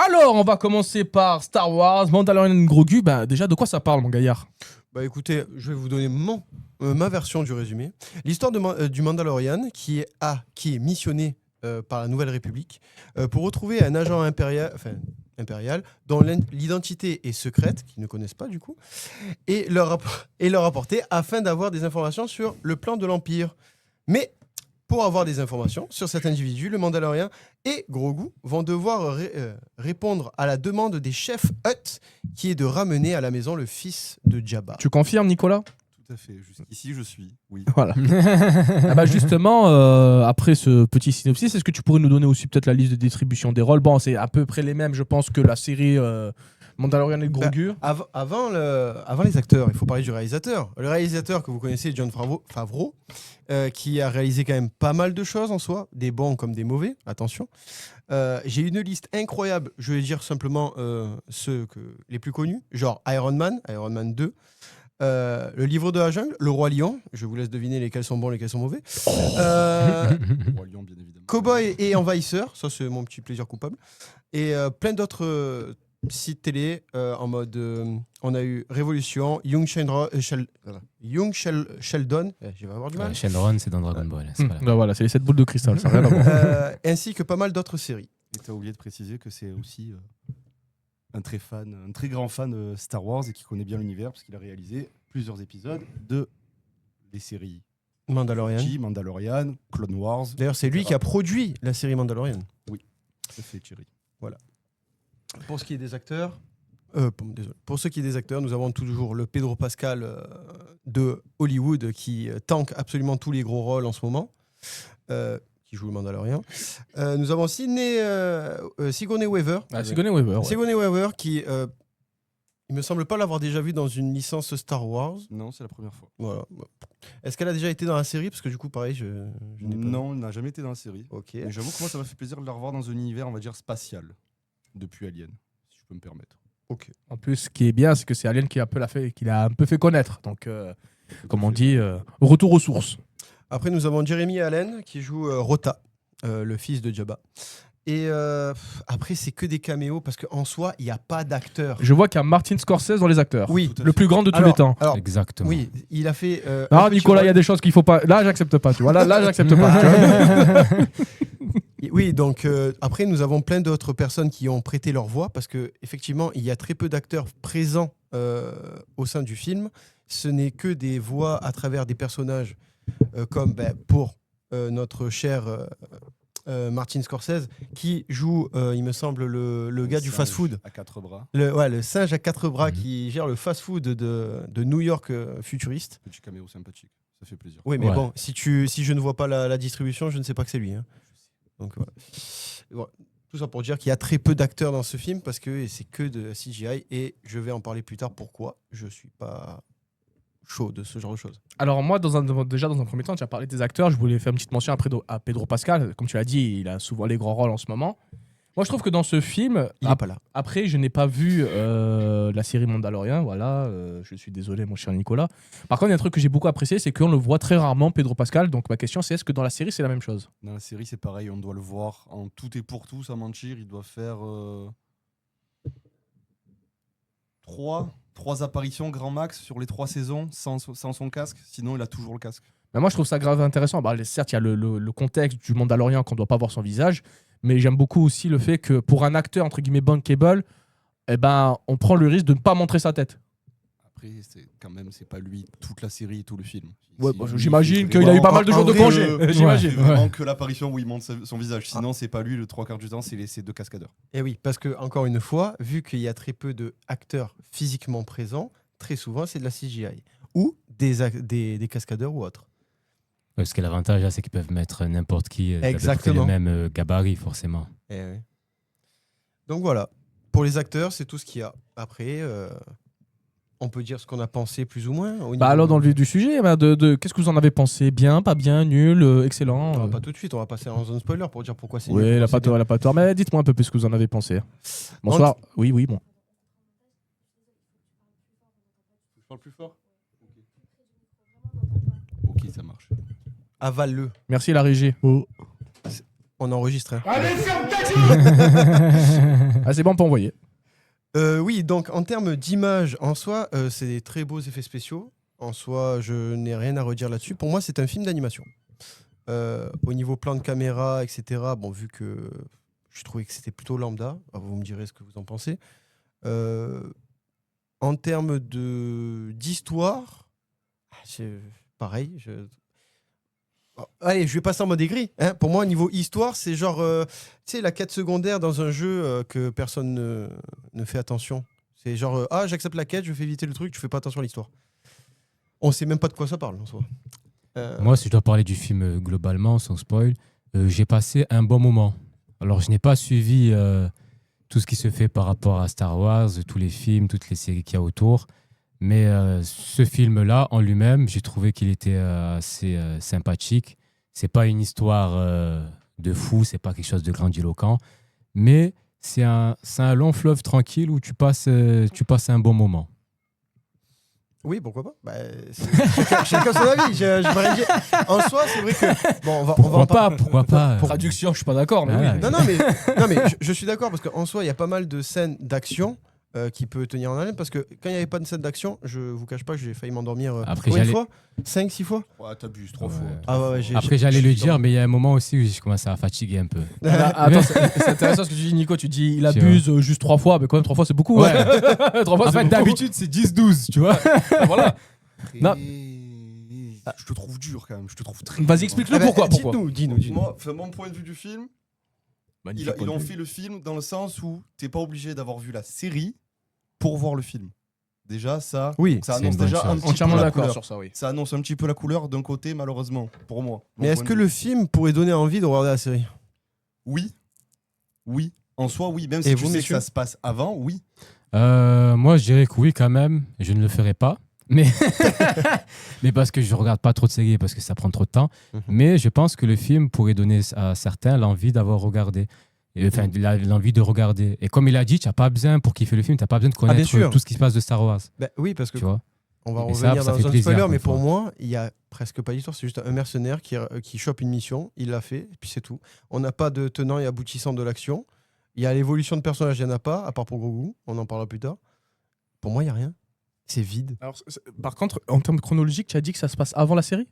Alors, on va commencer par Star Wars, Mandalorian Grogu. Bah, déjà, de quoi ça parle, mon gaillard? Bah écoutez, je vais vous donner ma version du résumé. L'histoire du Mandalorian qui est missionné par la Nouvelle République pour retrouver un agent impérial dont l'identité est secrète, qu'ils ne connaissent pas du coup, et leur apporter afin d'avoir des informations sur le plan de l'Empire. Mais pour avoir des informations sur cet individu, le Mandalorian et Grogu vont devoir répondre à la demande des chefs Hutt, qui est de ramener à la maison le fils de Jabba. Tu confirmes, Nicolas? Tout à fait. Jusqu'ici, je suis. Oui. Voilà. Ah bah justement, après ce petit synopsis, est-ce que tu pourrais nous donner aussi peut-être la liste de distribution des rôles? Bon, c'est à peu près les mêmes, je pense, que la série Mandalorian et Grogu. Avant les acteurs, il faut parler du réalisateur. Le réalisateur que vous connaissez, Jon Favreau, qui a réalisé quand même pas mal de choses en soi, des bons comme des mauvais, attention. J'ai une liste incroyable, je vais dire simplement les plus connus, genre Iron Man 2, Le Livre de la Jungle, Le Roi Lion, je vous laisse deviner lesquels sont bons, lesquels sont mauvais. Le Roi Lion, bien évidemment. Cowboy et Envahisseur, ça c'est mon petit plaisir coupable. Et plein d'autres sites télé en mode on a eu Révolution, Young Sheldon, je vais avoir du mal. Shenron, c'est dans Dragon Ball. C'est pas là. Bah voilà, c'est les 7 boules de cristal, ça n'a rien à voir. Ainsi que pas mal d'autres séries. Et tu as oublié de préciser que c'est aussi un très grand fan de Star Wars et qui connaît bien l'univers parce qu'il a réalisé plusieurs épisodes de les séries Mandalorian, Clone Wars. D'ailleurs, c'est lui qui a produit la série Mandalorian. Ça fait Thierry. Voilà. Pour ce qui est des acteurs, pour ce qui est des acteurs, nous avons toujours le Pedro Pascal de Hollywood qui tank absolument tous les gros rôles en ce moment, qui joue le Mandalorian. Nous avons Sigourney Weaver. Sigourney Weaver. Ouais. Sigourney Weaver qui, il me semble pas l'avoir déjà vu dans une licence Star Wars. Non, c'est la première fois. Voilà. Est-ce qu'elle a déjà été dans la série? Parce que du coup, pareil, je n'ai pas. Non, elle n'a jamais été dans la série. Ok. Mais j'avoue que moi, ça m'a fait plaisir de la revoir dans un univers, on va dire, spatial, depuis Alien, si je peux me permettre. Ok. En plus, ce qui est bien, c'est que c'est Alien qui l'a un peu fait connaître. Donc, comme on dit, retour aux sources. Après, nous avons Jeremy Allen qui joue Rota, le fils de Jabba. Et après, c'est que des caméos parce qu'en soi, il n'y a pas d'acteur. Je vois qu'il y a Martin Scorsese dans les acteurs. Oui, le plus grand de tous les temps. Alors, Exactement. oui, il a fait. Ah, Nicolas, il y a des choses qu'il faut pas. Là, j'accepte pas. Tu vois, là, j'accepte pas. Tu vois. Oui, donc après, nous avons plein d'autres personnes qui ont prêté leur voix parce que effectivement, il y a très peu d'acteurs présents au sein du film. Ce n'est que des voix à travers des personnages comme pour notre cher Martin Scorsese qui joue, il me semble, le gars du fast-food. À 4 bras. Le singe à 4 bras qui gère le fast-food de New York futuriste. Petit caméo sympathique, ça fait plaisir. Oui, mais Ouais. bon, si je ne vois pas la distribution, je ne sais pas que c'est lui. Hein. Donc voilà. Voilà. Tout ça pour dire qu'il y a très peu d'acteurs dans ce film parce que c'est que de CGI et je vais en parler plus tard pourquoi je suis pas chaud de ce genre de choses. Alors moi, déjà dans un premier temps, tu as parlé des acteurs. Je voulais faire une petite mention à Pedro Pascal. Comme tu l'as dit, il a souvent les grands rôles en ce moment. Moi, je trouve que dans ce film, Il n'est pas là. après, je n'ai pas vu la série Mandalorian. Voilà, je suis désolé, mon cher Nicolas. Par contre, il y a un truc que j'ai beaucoup apprécié, c'est qu'on le voit très rarement, Pedro Pascal. Donc ma question, c'est est-ce que dans la série, c'est la même chose? Dans la série, c'est pareil, on doit le voir en tout et pour tout, sans mentir. Il doit faire 3 apparitions grand max sur les 3 saisons sans son casque. Sinon, il a toujours le casque. Mais moi, je trouve ça grave intéressant. Bah, certes, il y a le contexte du Mandalorian qu'on ne doit pas voir son visage, mais j'aime beaucoup aussi le fait que pour un acteur, entre guillemets, bankable, eh ben, on prend le risque de ne pas montrer sa tête. Après, c'est pas lui toute la série et tout le film. Ouais, Si bah, lui, j'imagine c'est qu'il a vraiment- eu pas mal de jours de vrai, congé. J'imagine. C'est vraiment que l'apparition où il montre son visage. Sinon, c'est pas lui le 3/4 du temps, c'est ces 2 cascadeurs. Et oui, parce que encore une fois, vu qu'il y a très peu d'acteurs physiquement présents, très souvent c'est de la CGI ou des cascadeurs ou autres. Parce que l'avantage, là, c'est qu'ils peuvent mettre n'importe qui. Exactement. Le même gabarit, forcément. Et oui. Donc voilà, pour les acteurs, c'est tout ce qu'il y a. Après, on peut dire ce qu'on a pensé plus ou moins. Au Bah niveau- alors, dans le vif du sujet, bah, qu'est-ce que vous en avez pensé? Bien, pas bien, nul, excellent? Non, pas tout de suite, on va passer en zone spoiler pour dire pourquoi c'est Oui, nul, elle a pourquoi pas tort, elle a pas tort. Mais dites-moi un peu plus ce que vous en avez pensé. Bonsoir. Oui, bon. Je parle plus fort. Ok, ça marche. bien. Avale-le, Merci la régie. on enregistre. Hein. Allez, ferme ta gueule. Ah, c'est bon, on peut envoyer. Oui, donc en termes d'image, en soi, c'est des très beaux effets spéciaux. En soi, je n'ai rien à redire là-dessus. Pour moi, c'est un film d'animation. Au niveau plan de caméra, etc., bon, vu que je trouvais que c'était plutôt lambda, vous me direz ce que vous en pensez. En termes d'histoire, c'est pareil. Allez, je vais passer en mode aigri. Hein. Pour moi, niveau histoire, c'est genre tu sais, la quête secondaire dans un jeu que personne ne fait attention. C'est genre j'accepte la quête, je fais éviter le truc, tu fais pas attention à l'histoire. On sait même pas de quoi ça parle en soi. Moi, si je dois parler du film globalement, sans spoil, j'ai passé un bon moment. Alors, je n'ai pas suivi tout ce qui se fait par rapport à Star Wars, tous les films, toutes les séries qu'il y a autour. Mais ce film-là, en lui-même, j'ai trouvé qu'il était assez sympathique. C'est pas une histoire de fou, c'est pas quelque chose de grandiloquent. Mais c'est un long fleuve tranquille où tu passes un bon moment. Oui, pourquoi pas. Chacun son avis. En soi, c'est vrai que... Bon, Pourquoi pas Traduction, je suis pas d'accord. Mais oui. Non, mais je suis d'accord parce qu'en soi, il y a pas mal de scènes d'action qui peut tenir en haleine parce que quand il n'y avait pas de scène d'action, je vous cache pas que j'ai failles m'endormir une fois, 5-6 fois. Ouais, t'abuses 3 fois. Après, j'allais le dire, mais il y a un moment aussi où je commence à fatiguer un peu. Attends, c'est intéressant ce que tu dis, Nico. Tu dis il abuse juste 3 fois, mais quand même 3 fois c'est beaucoup. Ouais. 3 fois, en fait, d'habitude, c'est 10-12, tu vois. Voilà. Non. Je te trouve dur quand même. Je te trouve très. Vas-y, explique-le pourquoi. Dis-nous. Moi, mon point de vue du film, ils ont fait le film dans le sens où t'es pas obligé d'avoir vu la série pour voir le film. Déjà, ça annonce déjà un petit entièrement peu la d'accord couleur. sur ça, oui. Ça annonce un petit peu la couleur d'un côté, malheureusement, pour moi. Mais est-ce que le film pourrait donner envie de regarder la série ? Oui. En soi, oui. Même si tu sais que ça se passe avant, oui. Moi, je dirais que oui, quand même. Je ne le ferai pas. Mais parce que je regarde pas trop de séries, parce que ça prend trop de temps. Mais je pense que le film pourrait donner à certains l'envie d'avoir regardé. Enfin, l'envie de regarder. Et comme il a dit, tu n'as pas besoin, pour kiffer le film, tu n'as pas besoin de connaître tout ce qui se passe de Star Wars. Oui, parce que tu vois, on va et revenir ça dans fait un plaisir, spoiler, mais pour fois. moi, il n'y a presque pas d'histoire. C'est juste un mercenaire qui chope une mission, il l'a fait, et puis c'est tout. On n'a pas de tenant et aboutissant de l'action. Il y a l'évolution de personnage, il n'y en a pas, à part pour Grogu, on en parlera plus tard. Pour moi, il n'y a rien. C'est vide. Alors, par contre, en termes chronologiques, tu as dit que ça se passe avant la série ?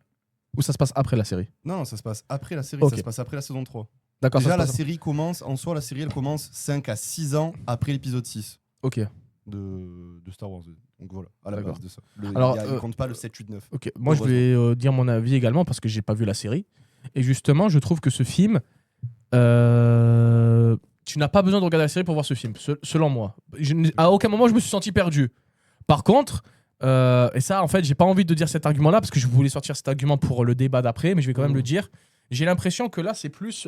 Ou ça se passe après la série ? Non, ça se passe après la série, Ok. ça se passe après la saison 3. D'accord. Déjà, la série commence, en soi, elle commence 5 à 6 ans après l'épisode 6 Ok. de Star Wars. Donc voilà, à la D'accord. base de ça. Alors, il compte pas le 7, 8, 9. Ok. Moi, je vais dire mon avis également parce que j'ai pas vu la série. Et justement, je trouve que ce film, tu n'as pas besoin de regarder la série pour voir ce film, selon moi. À aucun moment, je me suis senti perdu. Par contre, et ça, en fait, j'ai pas envie de dire cet argument-là parce que je voulais sortir cet argument pour le débat d'après, mais je vais quand même le dire. J'ai l'impression que là,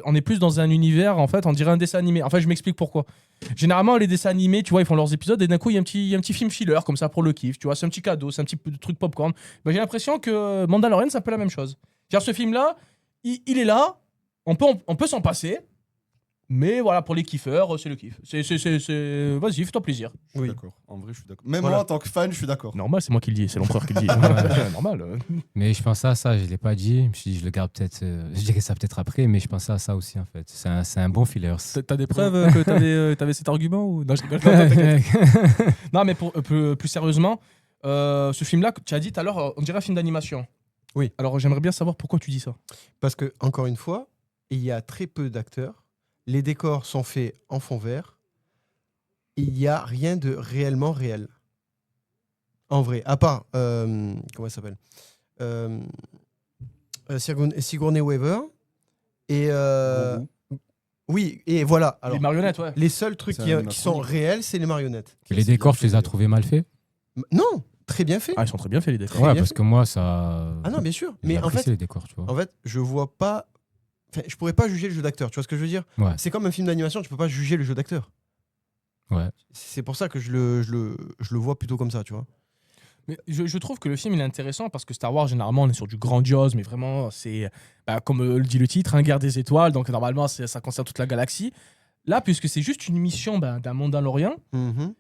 on est plus dans un univers, en fait, on dirait un dessin animé. En fait, je m'explique pourquoi. Généralement, les dessins animés, tu vois, ils font leurs épisodes et d'un coup, il y a un petit film filler comme ça pour le kiff, tu vois, c'est un petit cadeau, c'est un petit truc popcorn. Ben, j'ai l'impression que Mandalorian, c'est un peu la même chose. Ce film-là, il est là, on peut s'en passer, mais voilà, pour les kiffeurs, c'est le kiff. Vas-y, fais-toi plaisir. Je suis d'accord. En vrai, je suis d'accord. Même moi, en tant que fan, je suis d'accord. Normal, c'est moi qui le dis, c'est l'empereur qui le dit. Normal. Mais je pensais à ça, je ne l'ai pas dit. Je me suis dit, je le garde peut-être. Je dirais ça peut-être après, mais je pensais à ça aussi, en fait. C'est un bon filler. T'as des preuves que t'avais cet argument ou... Non, je rigole. Non, mais plus sérieusement, ce film-là, tu as dit tout à l'heure, on dirait un film d'animation. Oui. Alors, j'aimerais bien savoir pourquoi tu dis ça. Parce que, encore une fois, il y a très peu d'acteurs. Les décors sont faits en fond vert. Il n'y a rien de réellement réel. En vrai. À part, comment elle s'appelle Sigourney Weaver. Et... oui, et voilà. Alors, les marionnettes, ouais. Les seuls trucs qui sont réels, c'est les marionnettes. Et les décors, tu les as trouvés mal faits ? Non, très bien faits. Ah, ils sont très bien faits, les décors. Ouais, parce que moi, ça... Ah non, bien sûr. J'ai Mais en fait, les décors, tu vois. en fait, je vois pas... Enfin, je pourrais pas juger le jeu d'acteur, tu vois ce que je veux dire ? Ouais. C'est comme un film d'animation, tu peux pas juger le jeu d'acteur. Ouais. C'est pour ça que je le vois plutôt comme ça, tu vois. Mais je trouve que le film il est intéressant parce que Star Wars, généralement, on est sur du grandiose, mais vraiment, c'est, comme le dit le titre, un guerre des étoiles, donc normalement, ça concerne toute la galaxie. Là, puisque c'est juste une mission d'un Mandalorien,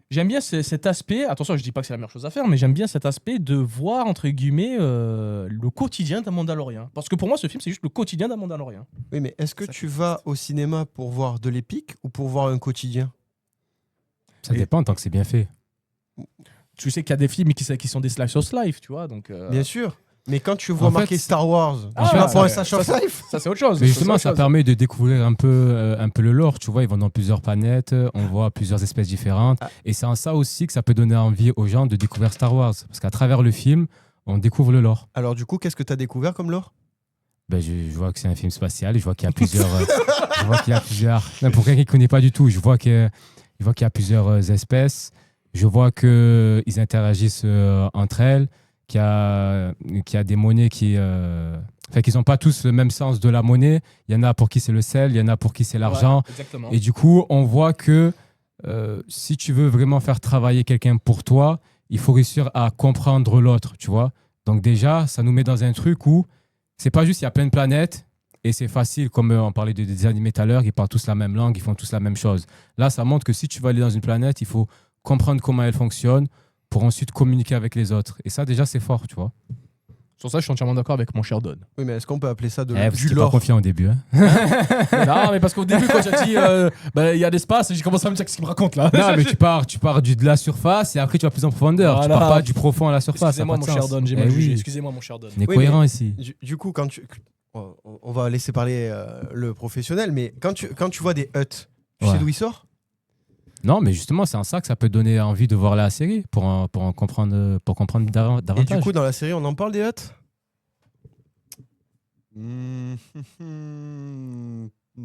j'aime bien cet aspect, attention, je dis pas que c'est la meilleure chose à faire, mais j'aime bien cet aspect de voir, entre guillemets, le quotidien d'un Mandalorien. Parce que pour moi, ce film, c'est juste le quotidien d'un Mandalorien. Oui, mais est-ce que tu vas au cinéma pour voir de l'épique ou pour voir un quotidien ? Ça dépend tant que c'est bien fait. Tu sais qu'il y a des films qui sont des slice of life, tu vois. Donc, Bien sûr. Mais quand tu vois En marqué fait, Star Wars, Ah, tu vas pour un ça, Slice of Life. ça c'est autre chose. Mais justement, c'est autre ça chose. permet de découvrir un peu le lore. Tu vois, ils vont dans plusieurs planètes, on voit plusieurs espèces différentes. Ah. Et c'est en ça aussi que ça peut donner envie aux gens de découvrir Star Wars. Parce qu'à travers le film, on découvre le lore. Alors du coup, qu'est-ce que tu as découvert comme lore? Ben, je vois que c'est un film spatial, je vois qu'il y a plusieurs. Je vois qu'il y a plusieurs. Non, pour quelqu'un qui ne connaît pas du tout, je vois qu'il y a plusieurs espèces. Je vois qu'ils interagissent entre elles, qu'il y a des monnaies qu'ils n'ont pas tous le même sens de la monnaie. Il y en a pour qui c'est le sel, il y en a pour qui c'est l'argent. Ouais, exactement. Et du coup, on voit que si tu veux vraiment faire travailler quelqu'un pour toi, il faut réussir à comprendre l'autre, tu vois. Donc déjà, ça nous met dans un truc où c'est pas juste il y a plein de planètes et c'est facile, comme on parlait des animés tout à l'heure, ils parlent tous la même langue, ils font tous la même chose. Là, ça montre que si tu vas aller dans une planète, il faut comprendre comment elle fonctionne pour ensuite communiquer avec les autres. Et ça, déjà, c'est fort, tu vois. Sur ça, je suis entièrement d'accord avec mon cher Don. Oui, mais est-ce qu'on peut appeler ça Parce du qu'il n'est pas lore? confiant au début. Hein. Non, mais parce qu'au début, quand j'ai dit il y a l'espace, j'ai commencé à me dire qu'est-ce qu'il me raconte là. Non, mais tu pars de la surface et après tu vas plus en profondeur. Voilà. Tu pars pas du profond à la surface. Excusez-moi, mon cher Don, j'ai mal jugé. Excusez-moi, mon cher Don. On est Oui, cohérent ici. Du coup, on va laisser parler le professionnel, mais quand tu vois des huts, tu sais Ouais. d'où ils sortent? Non, mais justement, c'est en ça que ça peut donner envie de voir la série pour en comprendre davantage. Et du coup, dans la série, on en parle des huts?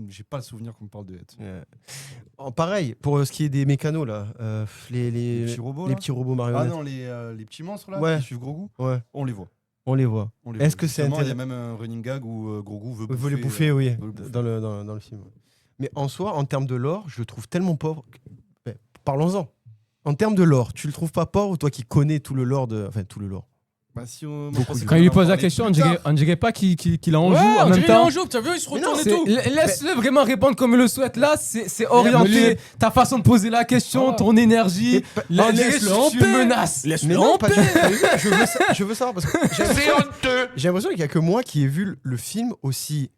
J'ai pas le souvenir qu'on me parle de Hutt. Pareil, pour ce qui est des mécanos, là, Les petits robots, là petits robots Ah marionnettes. non, les petits monstres là Ouais. qui suivent Grogu, Ouais, on les voit. on les voit. On les Est-ce voit. que c'est Justement, il y a intéressant? même un running gag où Grogu veut Vous les bouffer. bouffer, oui, veut le bouffer. dans le film. Mais en soi, en termes de lore, je le trouve tellement pauvre. Ben, parlons-en. En termes de lore, tu le trouves pas pauvre, toi qui connais tout le lore Enfin, tout le lore. Bah, si on... Quand il lui pose la question, on dirait pas qu'il en joue en même Il temps. en joue, tu as vu, il se Mais non, retourne et c'est- tout. Laisse-le vraiment répondre comme il le souhaite. Là, c'est orienté. Ta fason de poser la question, Ah. ton énergie. Laisse-le en tu paix. menaces. Mais Laisse-le non, en pas paix. du tout. Je veux savoir parce que j'ai l'impression qu'il y a que moi qui ai vu le film aussi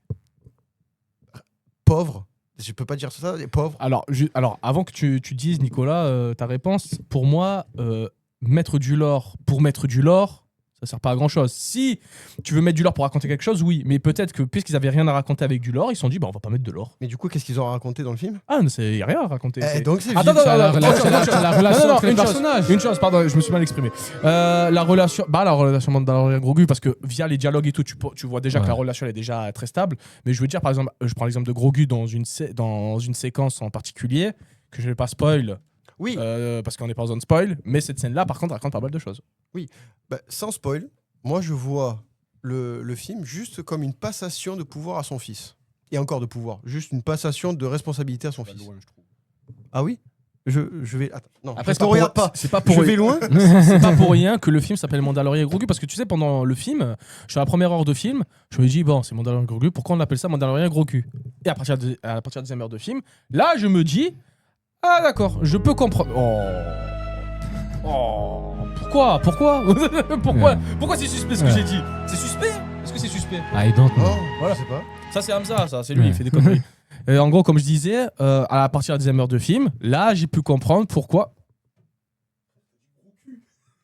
pauvre. Je peux pas dire ça, pauvre. Alors, avant que tu dises, Nicolas, ta réponse, pour moi, mettre du lore pour mettre du lore, ça sert pas à grand chose. Si tu veux mettre du lore pour raconter quelque chose, oui, mais peut-être que puisqu'ils avaient rien à raconter avec du lore, ils se sont dit, bah on va pas mettre de lore. Mais du coup, qu'est-ce qu'ils ont raconté dans le film? Ah, il y a rien à raconter. Donc c'est Attends, vide. attends, la attends, relation- attends, la relation non, entre les une chose, personnages. Une chose, pardon, je me suis mal exprimé. La relation Mandalorian Grogu, parce que via les dialogues et tout, tu vois déjà que la relation elle est déjà très stable. Mais je veux dire, par exemple, je prends l'exemple de Grogu dans une séquence en particulier, que je vais pas spoil, Oui, parce qu'on n'est pas en zone spoil, mais cette scène-là, par contre, raconte pas mal de choses. bah, sans spoil, moi je vois le film juste comme une passation de pouvoir à son fils. Et encore de pouvoir, juste une passation de responsabilité à son fils. Loin, je trouve. Ah oui je vais. Attends, non, Après, je te regarde pas. C'est pas pour Je vais loin. C'est pas pour rien que le film s'appelle Mandalorian Grogu, parce que tu sais, pendant le film, sur la première heure de film, je me dis, bon, c'est Mandalorian Grogu, pourquoi on appelle ça Mandalorian Grogu? Et à partir de la deuxième heure de film, là, je me dis, ah d'accord, je peux comprendre. Oh, pourquoi Pourquoi c'est suspect ce que j'ai dit? C'est suspect? Est-ce que c'est suspect? I don't know. Non, Voilà. je sais pas. Ça, c'est Hamza, ça, c'est lui, Ouais. il fait des conneries. En gros, comme je disais, à partir de la deuxième heure de film, là, j'ai pu comprendre pourquoi.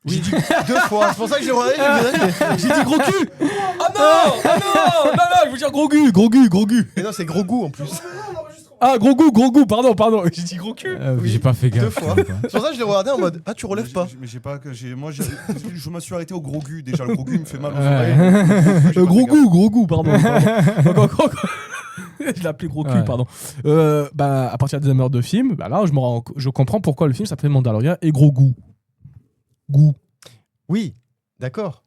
Oui, deux fois. C'est pour ça que j'ai regardé. J'ai dit gros cul. Ah non, je veux dire gros gu. Mais non, c'est gros goût en plus. Ah, gros goût, pardon. J'ai dit gros cul. Oui, J'ai pas fait gaffe. deux fois. C'est pour ça que je l'ai regardé en mode tu relèves pas. Mais j'ai pas que j'ai. Moi, je me suis arrêté au gros gu. Déjà, le gros gu me fait mal aux Ouais. oreilles. J'ai pas fait gaffe. Gros goût, pardon. Je l'ai appelé gros cul, Ouais. pardon. À partir de la deuxième heure de film, bah là, je comprends pourquoi le film s'appelle Mandalorian et gros goût. Oui, d'accord.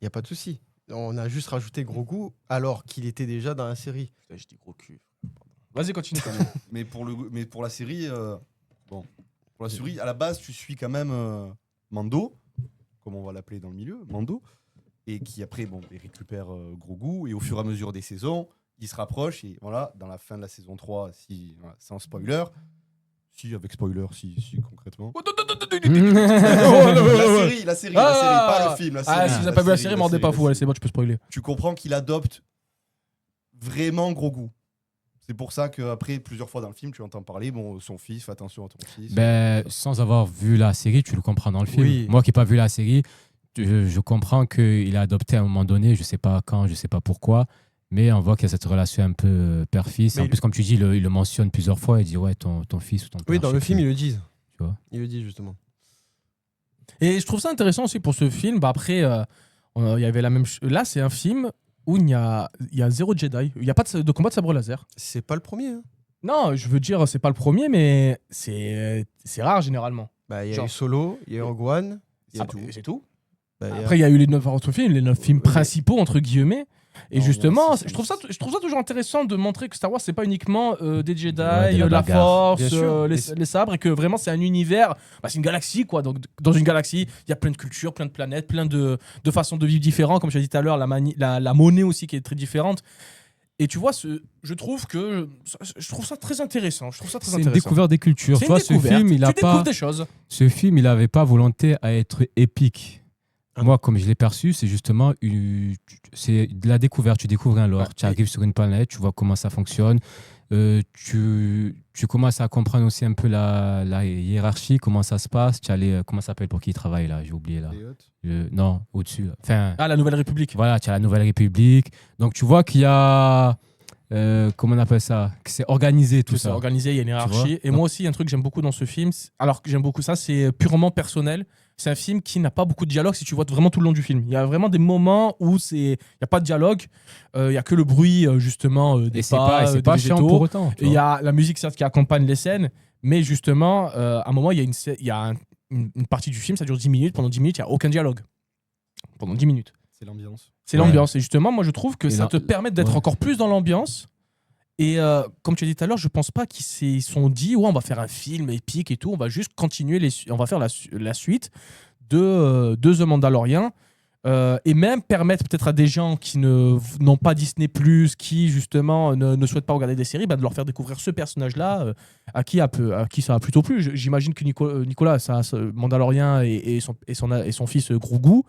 Il y a pas de souci. On a juste rajouté gros goût alors qu'il était déjà dans la série. Putain, j'ai dit gros cul. Vas-y, continue. Mais pour la série, pour la série, à la base, tu suis quand même Mando, comme on va l'appeler dans le milieu, Mando, et qui après, il récupère Grogu, et au fur et à mesure des saisons, il se rapproche, et voilà, dans la fin de la saison 3, sans spoiler, avec spoiler, concrètement. La série, pas le film. La série, Ah, si vous n'avez pas vu la série, mordez pas fou. Allez, c'est bon, tu peux spoiler. Tu comprends qu'il adopte vraiment Grogu. C'est pour ça qu'après, plusieurs fois dans le film, tu entends parler, bon, son fils, fais attention à ton fils. Ben, sans avoir vu la série, tu le comprends dans le film. Oui. Moi qui n'ai pas vu la série, je comprends qu'il a adopté à un moment donné, je ne sais pas quand, je ne sais pas pourquoi, mais on voit qu'il y a cette relation un peu père-fils. Mais En plus, comme tu dis, il le mentionne plusieurs fois, il dit ouais, ton fils ou ton père. Oui, dans je le sais film, plus. ils le disent. Tu vois. Ils le disent justement. Et je trouve ça intéressant aussi pour ce film. Bah après, il y avait la même. Là, c'est un film où il y a zéro Jedi. Il n'y a pas de combat de sabre laser. C'est pas le premier. Hein. Non, je veux dire, c'est pas le premier, mais c'est rare généralement. Bah, il y a Genre- eu Solo, il y a eu Rogue One. Il y a Après, tout. c'est tout. Bah, il y a- Après, il y a eu les 9 autres films, les 9 films Oui, mais- principaux, entre guillemets. Et Non, justement, il y en a six, je trouve ça toujours intéressant de montrer que Star Wars, c'est pas uniquement des Jedi, Ouais, de la la bagarre. Force, Bien sûr. les sabres, et que vraiment c'est un univers, bah, c'est une galaxie, quoi. Donc, dans une galaxie, il y a plein de cultures, plein de planètes, plein de façons de vivre différentes. Comme je l'ai dit tout à l'heure, la monnaie aussi qui est très différente. Et tu vois, je trouve ça très intéressant. Je trouve ça très C'est une intéressant. découverte des cultures. C'est Tu vois, une découverte. tu découvres pas, des choses. ce film, il n'avait pas volonté à être épique. Ah. Moi, comme je l'ai perçu, c'est justement c'est de la découverte. Tu découvres un lore, Ouais. tu arrives sur une planète, tu vois comment ça fonctionne. Tu commences à comprendre aussi un peu la hiérarchie, comment ça se passe. Tu as comment ça s'appelle pour qui il travaille là? J'ai oublié là. Non, au-dessus. Enfin, Ah, la Nouvelle République. voilà, tu as la Nouvelle République. Donc tu vois qu'il y a. Comment on appelle ça? Que c'est organisé tout C'est ça. organisé, il y a une hiérarchie. vois Et moi aussi, un truc que j'aime beaucoup dans ce film, alors que j'aime beaucoup ça, c'est purement personnel. C'est un film qui n'a pas beaucoup de dialogue si tu vois vraiment tout le long du film. Il y a vraiment des moments où il n'y a pas de dialogue, il n'y a que le bruit justement des Et c'est pas, pas, des pas chiant végétaux. pour autant. tu Et il y vois. a la musique certes qui accompagne les scènes, mais justement, à un moment, il y a une partie du film, ça dure 10 minutes. Pendant 10 minutes, il n'y a aucun dialogue. Pendant 10 minutes. C'est l'ambiance. C'est Ouais. l'ambiance. Et justement, moi, je trouve que Et ça là- te permet d'être ouais. encore plus dans l'ambiance. Et comme tu as dit tout à l'heure, je pense pas qu'ils se sont dit, ouais, on va faire un film épique et tout. On va juste continuer, on va faire la suite de The Mandalorian. Et même permettre peut-être à des gens qui n'ont pas Disney+, qui justement ne souhaitent pas regarder des séries, bah, de leur faire découvrir ce personnage-là à qui ça a plutôt plu. J'imagine que Nicolas, Mandalorian et son fils Grogu,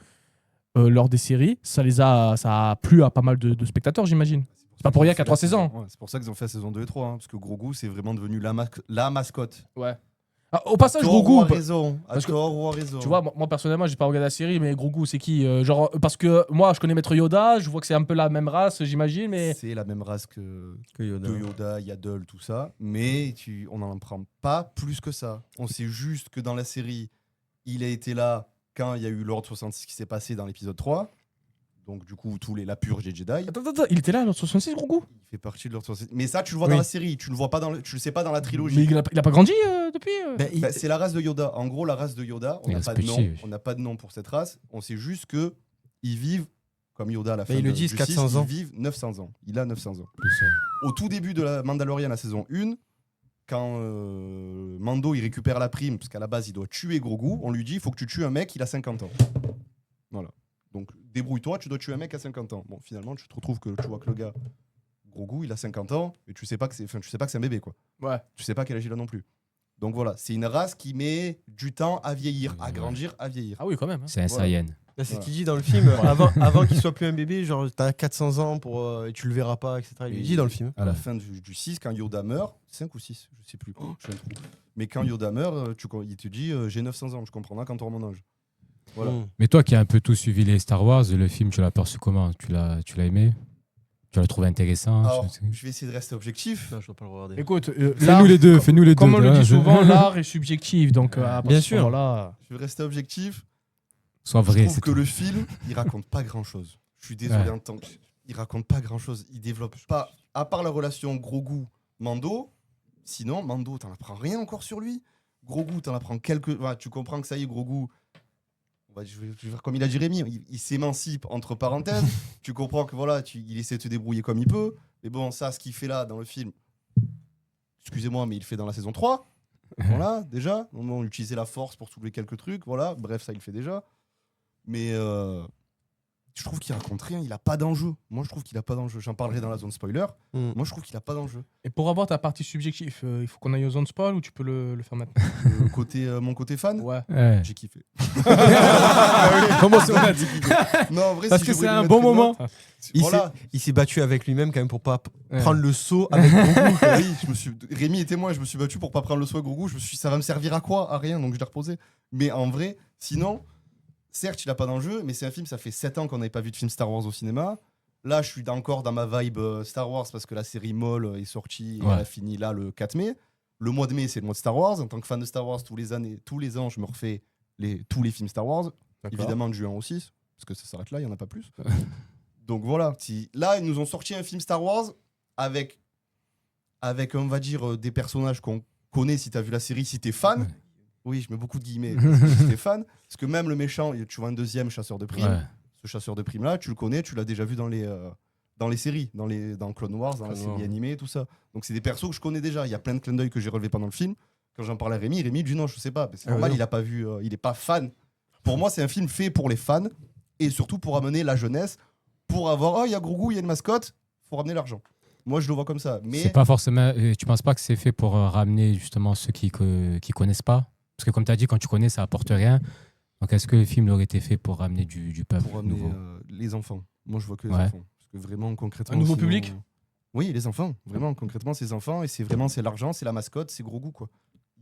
lors des séries, ça a plu à pas mal de spectateurs, j'imagine. C'est pas pour rien qu'à 3 saisons. Ouais, c'est pour ça qu'ils ont fait la saison 2 et 3, hein, parce que Grogu, c'est vraiment devenu la mascotte. Ouais. Ah, au passage, Tort ou Grogu, a raison. parce que- Tort ou a raison. tu vois, moi personnellement, j'ai pas regardé la série, mais Grogu, c'est qui genre, parce que moi, je connais Maître Yoda, je vois que c'est un peu la même race, j'imagine, mais. C'est la même race que Yoda. Yoda, Yaddle, tout ça. Mais on n'en prend pas plus que ça. On sait juste que dans la série, il a été là quand il y a eu l'Ordre 66 qui s'est passé dans l'épisode 3. Donc, du coup, la purge des Jedi. Attends, il était là, l'Ordre 66, Grogu. Il fait partie de l'Ordre 66. Mais ça, tu le vois Oui. dans la série. Tu le vois pas tu le sais pas dans la trilogie. Mais il a pas grandi depuis Bah, il- Bah, c'est la race de Yoda. En gros, la race de Yoda, on Il n'a reste pas de petit, nom. oui. On n'a pas de nom pour cette race. On sait juste que ils vivent comme Yoda à la fin. ils le disent, du 400 6, ans. Ils vivent 900 ans. Il a 900 ans. Plus, Au tout début de la Mandalorian, la saison 1, quand Mando il récupère la prime, parce qu'à la base il doit tuer Grogu, on lui dit il faut que tu tues un mec, il a 50 ans. Voilà. Donc débrouille-toi, tu dois tuer un mec à 50 ans. Bon, finalement, tu te retrouves que tu vois que le gars, Grogu, il a 50 ans, et tu sais pas que c'est un bébé, quoi. Ouais. Tu sais pas quel âge il a non plus. Donc voilà, c'est une race qui met du temps à vieillir, à Ouais. grandir, à vieillir. Ah oui, quand même. hein. C'est un Voilà. Saiyan. Là, c'est ce Voilà. qu'il dit dans le film. avant qu'il soit plus un bébé, genre t'as 400 ans et tu le verras pas, etc. Il le dit dans le film. À la fin du 6, quand Yoda meurt, 5 ou 6, je sais plus. Je fais un trou. Mais quand Yoda meurt, il te dit j'ai 900 ans, je comprendrai quand tu auras mon âge. Voilà. Mm. Mais toi qui as un peu tout suivi les Star Wars, le film, tu l'as perçu comment? Tu l'as aimé? Tu l'as trouvé intéressant? Alors, Je sais. je vais essayer de rester objectif. Non, je dois pas le regarder. Écoute, Fais-nous les deux, fais-nous les deux. comme on le hein, dit je- souvent, l'art est subjectif. Donc, à Bien partir de ce sûr. moment-là, Je vais rester objectif. Sois Je vrai, trouve c'est que tout. le film, il raconte pas grand-chose. Je suis désolé Ouais. en tant que... Il raconte pas grand-chose. Il développe pas... À part la relation Grogu-Mando, sinon, Mando, t'en apprends rien encore sur lui. Grogu, t'en apprends quelques... Voilà, tu comprends que ça y est, Grogu... Je vais faire comme il a dit Rémi, il s'émancipe entre parenthèses. Tu comprends que voilà, il essaie de te débrouiller comme il peut. Mais bon, ça, ce qu'il fait là dans le film, excusez-moi, mais il le fait dans la saison 3. Voilà, déjà. On utilisait la force pour soulever quelques trucs. Voilà, bref, ça, il le fait déjà. Mais Je trouve qu'il raconte rien, il a pas d'enjeu. Moi, je trouve qu'il a pas d'enjeu. J'en parlerai dans la zone spoiler. Moi, je trouve qu'il a pas d'enjeu. Et pour avoir ta partie subjective, il faut qu'on aille aux zones spoil ou tu peux le faire maintenant? Mon côté fan, Ouais. j'ai kiffé. Comment c'est honnête? Non, en vrai, Parce si que je c'est devrais un lui bon mettre une moment. note, Il s'est battu avec lui-même quand même pour pas Ouais. prendre le saut avec Grogu. Oui, Rémi et témoin, je me suis battu pour pas prendre le soin Grogu. Je me suis dit, ça va me servir à quoi? À rien, donc je l'ai reposé. Mais en vrai, sinon, certes, il a pas d'enjeu, mais c'est un film, ça fait 7 ans qu'on n'avait pas vu de film Star Wars au cinéma. Là, je suis encore dans ma vibe Star Wars parce que la série Maul est sortie et elle a fini là le 4 mai. Le mois de mai, c'est le mois de Star Wars. En tant que fan de Star Wars, tous les ans, je me refais tous les films Star Wars. Évidemment, de juin au 6, parce que ça s'arrête là, il n'y en a pas plus. Donc voilà, là, ils nous ont sorti un film Star Wars avec on va dire, des personnages qu'on connaît si tu as vu la série, si tu es fan. Oui, je mets beaucoup de guillemets, si tu es fan. Parce que même le méchant, tu vois un deuxième chasseur de primes. Ce chasseur de primes là, tu le connais, tu l'as déjà vu dans les séries, dans Clone Wars, dans la série animée, tout ça. Donc c'est des persos que je connais déjà. Il y a plein de clins d'œil que j'ai relevés pendant le film. Quand j'en parle à Rémi dit non, je sais pas. C'est normal, il a pas vu, il est pas fan. Pour moi, c'est un film fait pour les fans et surtout pour amener la jeunesse, pour avoir, il y a Grogu, il y a une mascotte, faut ramener l'argent. Moi, je le vois comme ça. Mais c'est pas forcément. Tu penses pas que c'est fait pour ramener justement ceux qui connaissent pas? Parce que comme tu as dit, quand tu connais, ça apporte rien. Donc est-ce que le film aurait été fait pour ramener du peuple pour ramener nouveau? les enfants. Moi, je vois que les enfants. Parce que vraiment, concrètement. Un nouveau public? Oui, les enfants. Vraiment, concrètement, c'est les enfants. Et c'est l'argent, c'est la mascotte, c'est Grogu, quoi.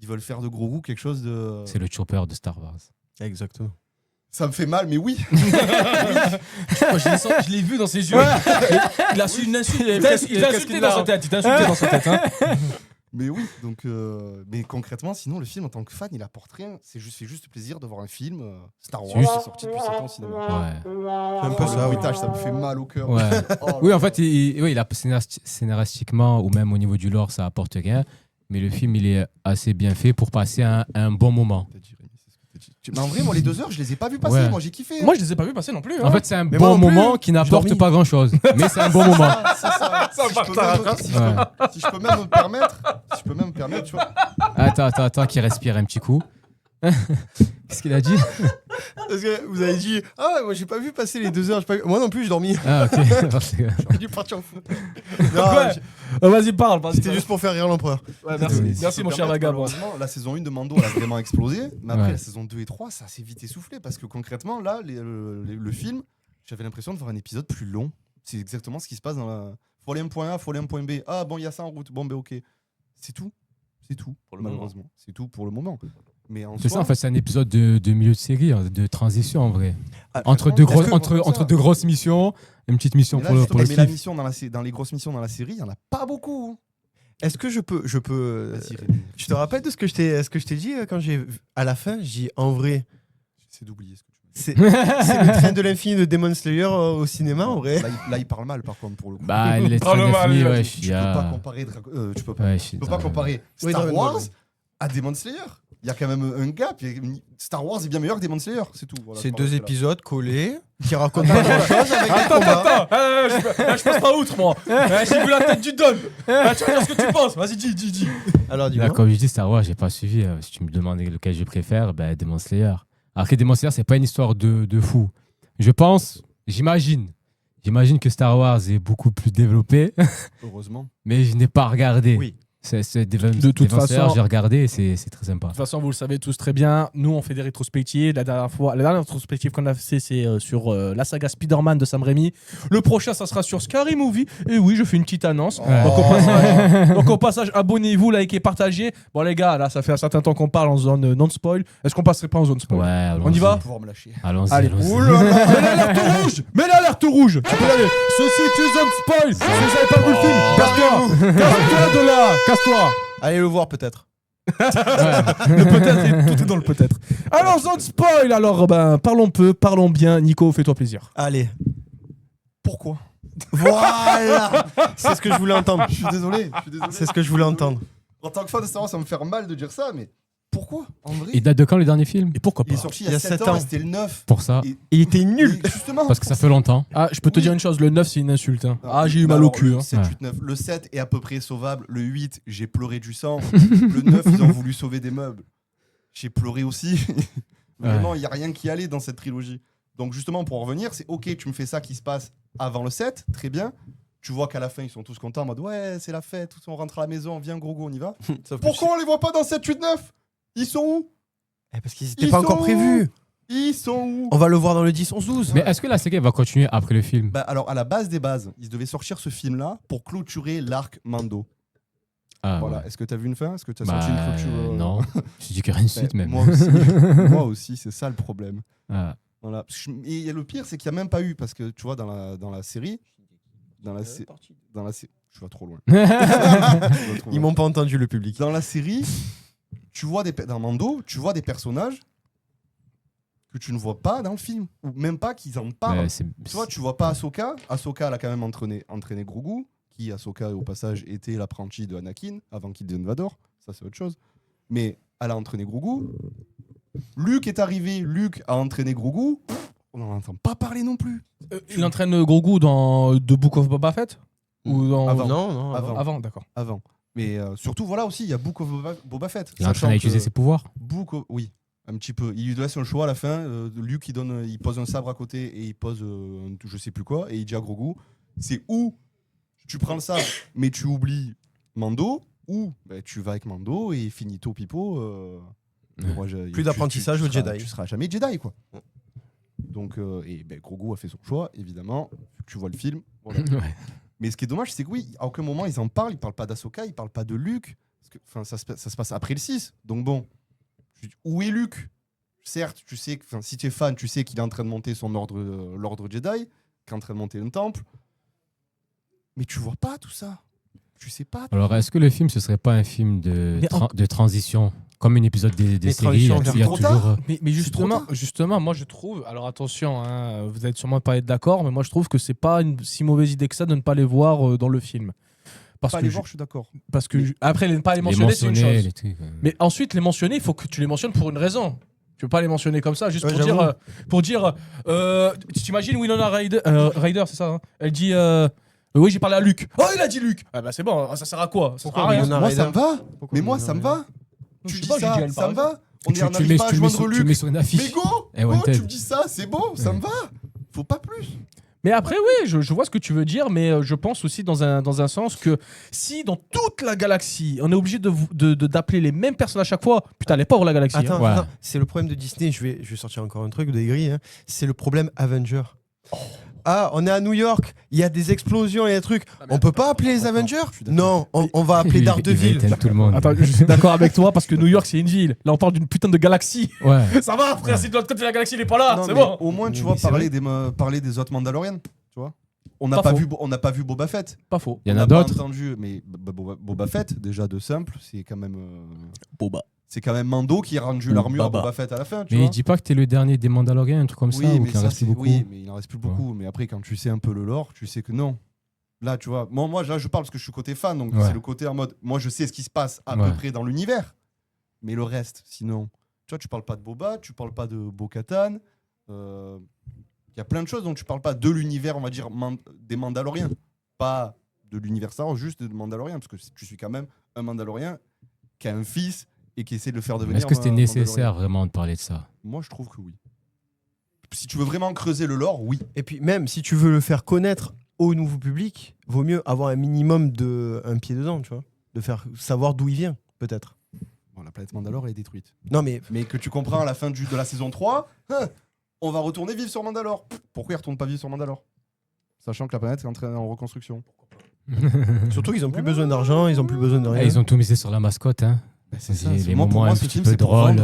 Ils veulent faire de Grogu quelque chose de. C'est le chopper de Star Wars. Exactement. Ça me fait mal, mais oui. Je l'ai vu dans ses yeux. Il a su une insulte. Il t'a insulté dans sa tête. Mais oui, donc mais concrètement, sinon le film en tant que fan, il apporte rien. C'est juste plaisir de voir un film Star Wars qui est sorti depuis 7 ans au cinéma. Ouais. Un peu ça, Le oui. bruitage, ça me fait mal au cœur. Ouais. Oh, Oui, en fait, il a scénaristiquement ou même au niveau du lore, ça apporte rien. Mais le film, il est assez bien fait pour passer un bon moment. Mais en vrai, moi, les 2 heures, je les ai pas vus passer. Ouais. Moi, j'ai kiffé. Moi, je les ai pas vus passer non plus. En fait, c'est un Mais moi bon non plus, moment qui n'apporte dormi. pas grand-chose. Mais c'est un bon moment. C'est ça. Si je peux même me permettre, tu vois. Attends, qu'il respire un petit coup. Qu'est-ce qu'il a dit? Parce que vous avez dit, moi j'ai pas vu passer les 2 heures. Moi non plus, j'ai dormi. Ah, ok. J'ai dû partir en fou. Vas-y, parle. C'était juste pour faire rire l'empereur. Ouais, merci mon cher vagabond. La saison 1 de Mando, elle a vraiment explosé. Mais après, Ouais. la saison 2 et 3, ça s'est vite essoufflé. Parce que concrètement, là, le film, j'avais l'impression de voir un épisode plus long. C'est exactement ce qui se passe dans la. Faut aller à un point A, faut aller à un point B. Ah bon, il y a ça en route. Bon, ben ok. C'est tout. Malheureusement. C'est tout pour le moment. Mais C'est ça, en fait, c'est un épisode de milieu de série, de transition en vrai. Entre que- deux grosses missions, une petite mission Mais là, pour le justement, mais la kiff. mission dans les grosses missions dans la série, il y en a pas beaucoup. Est-ce que je peux Vas-y, Rémi. Tu te rappelles de ce que je t'ai dit quand à la fin, j'ai dit en vrai, J'essaie d'oublier ce que tu veux dire. c'est le train de l'infini de Demon Slayer au cinéma en vrai. Là, il parle mal par contre pour le coup. Bah, les Oh, trains le de mal, fini, là, ouais, Tu peux pas comparer tu peux pas comparer Oui, Star Dragon Wars Ball. à Demon Slayer. Il y a quand même un gap. Star Wars est bien meilleur que Demon Slayer, c'est tout. Voilà, C'est je 2 m'arrête là. épisodes collés qui racontent pas grand-chose avec des combats. Je passe pas outre, moi. J'ai vu la tête du Don. Tu vas dire ce que tu penses. Vas-y, dis. Alors Là, dis-moi. comme je dis Star Wars, j'ai pas suivi. Si tu me demandais lequel je préfère, bah, Demon Slayer. Alors que Demon Slayer, c'est pas une histoire de fou. J'imagine que Star Wars est beaucoup plus développé, Heureusement. mais je n'ai pas regardé. Oui. De toute façon- j'ai regardé et c'est très sympa. De toute façon, vous le savez tous très bien, nous on fait des rétrospectives. La dernière rétrospective qu'on a fait, c'est sur la saga Spider-Man de Sam Raimi. Le prochain, ça sera sur Scary Movie. Et oui, je fais une petite annonce. Donc au passage, abonnez-vous, likez, partagez. Bon les gars, là ça fait un certain temps qu'on parle en zone non-spoil. Est-ce qu'on passerait pas en zone spoil? Ouais, On y va? Pouvoir me lâcher. Allons-y. Allez. Mets l'alerte rouge. Tu peux y aller. Ceci est une zone spoil. Si vous avez pas vu le film, casse-toi de là. Casse-toi. Allez le voir peut-être. Le peut-être, tout est dans le peut-être. Alors, zone spoil. Alors, parlons peu, parlons bien. Nico, fais-toi plaisir. Allez. Pourquoi? Voilà. C'est ce que je voulais entendre. Je suis désolé. C'est ce que je voulais entendre. En tant que fan de Star Wars, ça me fait mal de dire ça, mais pourquoi en vrai Il date de quand le dernier film? Et pourquoi Il est pas? sorti il y a 7 ans, et c'était le 9. Pour ça. Il était nul. Et justement. Parce que ça fait longtemps. Ah, je peux te Oui. dire une chose, le 9 c'est une insulte. Hein. Non, Ah, j'ai eu bah mal au alors, cul. Le Hein. 7, 8, 9. Le 7 est à peu près sauvable. Le 8, j'ai pleuré du sang. Le 9, ils ont voulu sauver des meubles. J'ai pleuré aussi. Vraiment, il n'y a rien qui allait dans cette trilogie. Donc justement, pour en revenir, c'est ok, tu me fais ça qui se passe avant le 7, très bien. Tu vois qu'à la fin, ils sont tous contents en mode ouais, c'est la fête, on rentre à la maison, viens Grogu, on y va. Pourquoi on les voit pas dans 7, 8, 9 ? Ils sont où ? Parce qu'ils n'étaient pas encore prévus. Ils sont où ? On va le voir dans le 10, 11, 12. Mais est-ce que la série va continuer après le film ? Bah alors, à la base des bases, ils devaient sortir ce film-là pour clôturer l'arc Mando. Voilà. Ouais. Est-ce que tu as vu une fin ? Est-ce que tu as senti une clôture Non, je dis que rien de suite même. Moi aussi, c'est ça le problème. Ah. Voilà. Et le pire, c'est qu'il n'y a même pas eu, parce que tu vois, dans la série, je vais trop loin. Ils m'ont pas entendu, le public. Dans la série, dans Mando, tu vois des personnages que tu ne vois pas dans le film, ou même pas qu'ils en parlent. Tu vois, tu vois pas Ahsoka. Ahsoka, elle a quand même entraîné Grogu, qui, Ahsoka, au passage, était l'apprentie de Anakin, avant qu'il devienne Vador. Ça, c'est autre chose. Mais elle a entraîné Grogu. Luke est arrivé, Luke a entraîné Grogu. On n'en entend pas parler non plus. Il entraîne Grogu dans The Book of Boba Fett ou dans... Avant. Non, Avant, d'accord. Avant. Mais surtout, voilà aussi, il y a Book of Boba Fett. Il est en train d'utiliser ses pouvoirs. Oui, un petit peu. Il lui laisse un choix à la fin. Luke, il pose un sabre à côté et il pose je sais plus quoi. Et il dit à Grogu, c'est où tu prends le sabre, mais tu oublies Mando, ou tu vas avec Mando et finito pipo. Plus d'apprentissage au Jedi. Tu seras jamais Jedi, quoi. Donc, Grogu a fait son choix, évidemment. Tu vois le film. Voilà. Ouais. Mais ce qui est dommage, c'est que oui, à aucun moment ils en parlent. Ils parlent pas d'Ahsoka, ils parlent pas de Luke. Parce que, ça se passe après le 6. Donc bon, où est Luke ? Certes, tu sais, si tu es fan, tu sais qu'il est en train de monter l'ordre Jedi, qu'il est en train de monter un temple. Mais tu vois pas tout ça. Tu sais pas. Alors, est-ce que le film, ce serait pas un film de transition ? Comme un épisode des séries, il y a toujours... Mais justement, moi je trouve, alors attention, hein, vous allez sûrement pas être d'accord, mais moi je trouve que c'est pas une si mauvaise idée que ça de ne pas les voir dans le film. Pas les voir, je suis d'accord. Parce que après, ne pas les mentionner, c'est une chose. Les trucs, Mais ensuite, les mentionner, il faut que tu les mentionnes pour une raison. Tu peux pas les mentionner comme ça, juste pour dire. Tu t'imagines Winona Ryder, c'est ça hein, elle dit. Oui, j'ai parlé à Luc. Oh, il a dit Luc. Ah bah c'est bon, ça sert à quoi? Moi, ça me va. Mais moi, ça me va. Tu dis ça, ça me va. On n'arrive pas à joindre Luc. Tu mets sur une affiche. Mais go, tu me dis ça, c'est bon, ça me va. Faut pas plus. Mais après, oui, je vois ce que tu veux dire, mais je pense aussi dans un sens que si dans toute la galaxie, on est obligé d'appeler les mêmes personnes à chaque fois, putain, elle est pauvre la galaxie. Attends, hein. c'est le problème de Disney. Je vais sortir encore un truc de aigri. Hein. C'est le problème Avenger. Ah, on est à New York, il y a des explosions et des trucs. On peut pas appeler les Avengers ? Non, on va appeler Daredevil. Tout le monde. Attends, je suis d'accord avec toi parce que New York c'est une ville. Là on parle d'une putain de galaxie. Ouais. Ça va frère, si de l'autre côté de la galaxie il est pas là, Non, c'est bon. Au moins tu vois parler des autres Mandalorians, tu vois. On n'a pas vu Boba Fett. Pas faux. Il y en a d'autres. Entendu, mais Boba Fett déjà de simple, c'est quand même Boba. C'est quand même Mando qui a rendu l'armure à Boba Fett à la fin. Mais il dit pas que t'es le dernier des Mandaloriens, un truc comme ça, ou qu'il en reste plus beaucoup. Oui, mais il en reste plus beaucoup. Mais après, quand tu sais un peu le lore, tu sais que non. Là, tu vois, moi là, je parle parce que je suis côté fan, donc c'est le côté en mode, moi, je sais ce qui se passe à peu près dans l'univers. Mais le reste, sinon, tu vois, tu parles pas de Boba, tu parles pas de Bo-Katan. Il y a plein de choses dont tu parles pas de l'univers, on va dire, des Mandaloriens. Pas de l'univers Star Wars, juste des Mandaloriens, parce que tu suis quand même un Mandalorien qui a un fils et qui essaie de le faire devenir. Est-ce que c'était nécessaire vraiment de parler de ça ? Moi, je trouve que oui. Si tu veux vraiment creuser le lore, oui. Et puis même, si tu veux le faire connaître au nouveau public, vaut mieux avoir un minimum un pied dedans, tu vois. De faire savoir d'où il vient, peut-être. Bon, la planète Mandalore est détruite. Non, mais que tu comprends à la fin de la saison 3, on va retourner vivre sur Mandalore. Pourquoi ils retournent pas vivre sur Mandalore ? Sachant que la planète est en reconstruction. Surtout qu'ils ont plus besoin d'argent, ils ont plus besoin de rien. Ils ont tout misé sur la mascotte, hein. C'est ça. Les Pour moments moi, un ce petit film, peu c'est pour drôles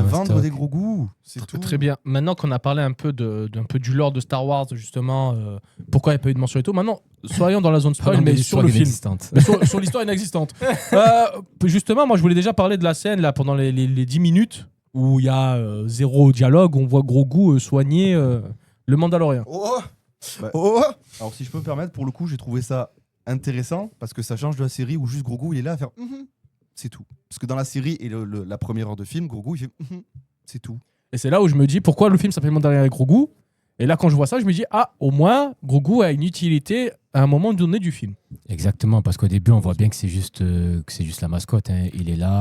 vendre des gros goûts. C'est tout. Très bien. Maintenant qu'on a parlé un peu du lore de Star Wars, justement, pourquoi il n'y a pas eu de mention et tout, maintenant, soyons dans la zone spoil, mais sur le film. Mais sur l'histoire inexistante. Justement, moi, je voulais déjà parler de la scène là, pendant les 10 minutes où il y a zéro dialogue, on voit Grogu soigner le Mandalorien. Alors, si je peux me permettre, pour le coup, j'ai trouvé ça intéressant parce que ça change de la série où juste Grogu il est là à faire c'est tout. Parce que dans la série et la première heure de film, Grogu il fait c'est tout. Et c'est là où je me dis pourquoi le film s'appelle Mandalorian avec Grogu. Et là quand je vois ça, je me dis au moins Grogu a une utilité à un moment donné du film. Exactement, parce qu'au début on voit bien que c'est juste la mascotte, hein. Il est là.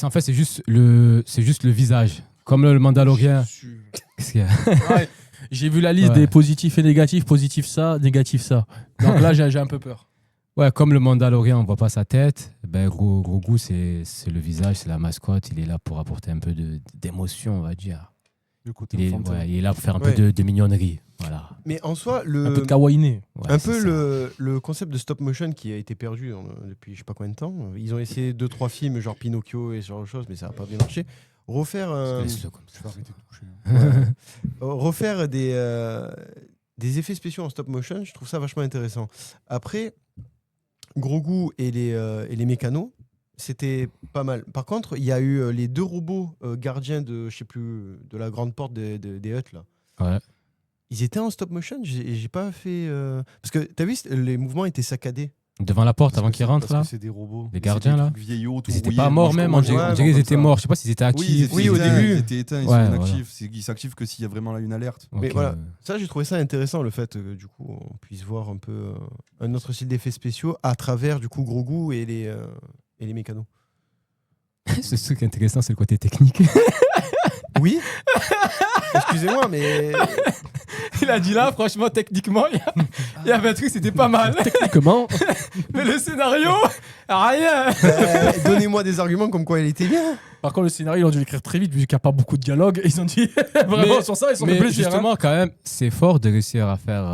En fait c'est juste le visage. Comme le Mandalorien. Qu'est-ce qu'il y a? Ouais, j'ai vu la liste Ouais. des positifs et négatifs, positif ça, négatif ça. Donc là, j'ai un peu peur. Ouais, comme le Mandalorian, on voit pas sa tête, ben Grogu, c'est le visage, c'est la mascotte. Il est là pour apporter un peu d'émotion, on va dire. Le côté Il est, enfantin. ouais, il est là pour faire un Ouais. peu de mignonnerie. Voilà. Mais en soi, Un peu de le, kawaiiné. Ouais, un c'est peu ça. le concept de stop motion qui a été perdu depuis je sais pas combien de temps. Ils ont essayé 2-3 films, genre Pinocchio et ce genre de choses, mais ça n'a pas bien marché. Refaire, Laisse-le comme ça. Je vais arrêter de toucher. refaire des effets spéciaux en stop motion, je trouve ça vachement intéressant. Après, Grogu et les mécanos, c'était pas mal. Par contre, il y a eu les 2 robots gardiens de, je sais plus, de la grande porte des huttes là. Ouais. Ils étaient en stop motion. J'ai pas fait parce que t'as vu, les mouvements étaient saccadés. Devant la porte, avant qu'ils rentrent, là. Parce que c'est des robots. Les gardiens, là. Vieillots, tout Ils étaient rouillés. pas morts même, on Moi, dirait ouais, on dirait qu'ils étaient morts. Je sais pas s'ils étaient actifs. Oui, au début. Ils étaient éteints, ils Ouais, sont voilà. inactifs. Ils s'activent que s'il y a vraiment là une alerte. Mais Ok, voilà. Ça, j'ai trouvé ça intéressant, le fait que du coup, on puisse voir un peu un autre style d'effets spéciaux à travers du coup Grogu et les mécanos. Ce truc qui est intéressant, c'est le côté technique. Oui. Excusez-moi, mais Il a dit là, franchement, techniquement, il y avait un truc, c'était pas mal. Comment? Mais le scénario, rien. donnez-moi des arguments comme quoi il était bien. Par contre, le scénario, ils ont dû l'écrire très vite, vu qu'il n'y a pas beaucoup de dialogue. Ils ont dit vraiment Mais- sur ça, ils sont Mais fait plaisir. justement, quand même, c'est fort de réussir à faire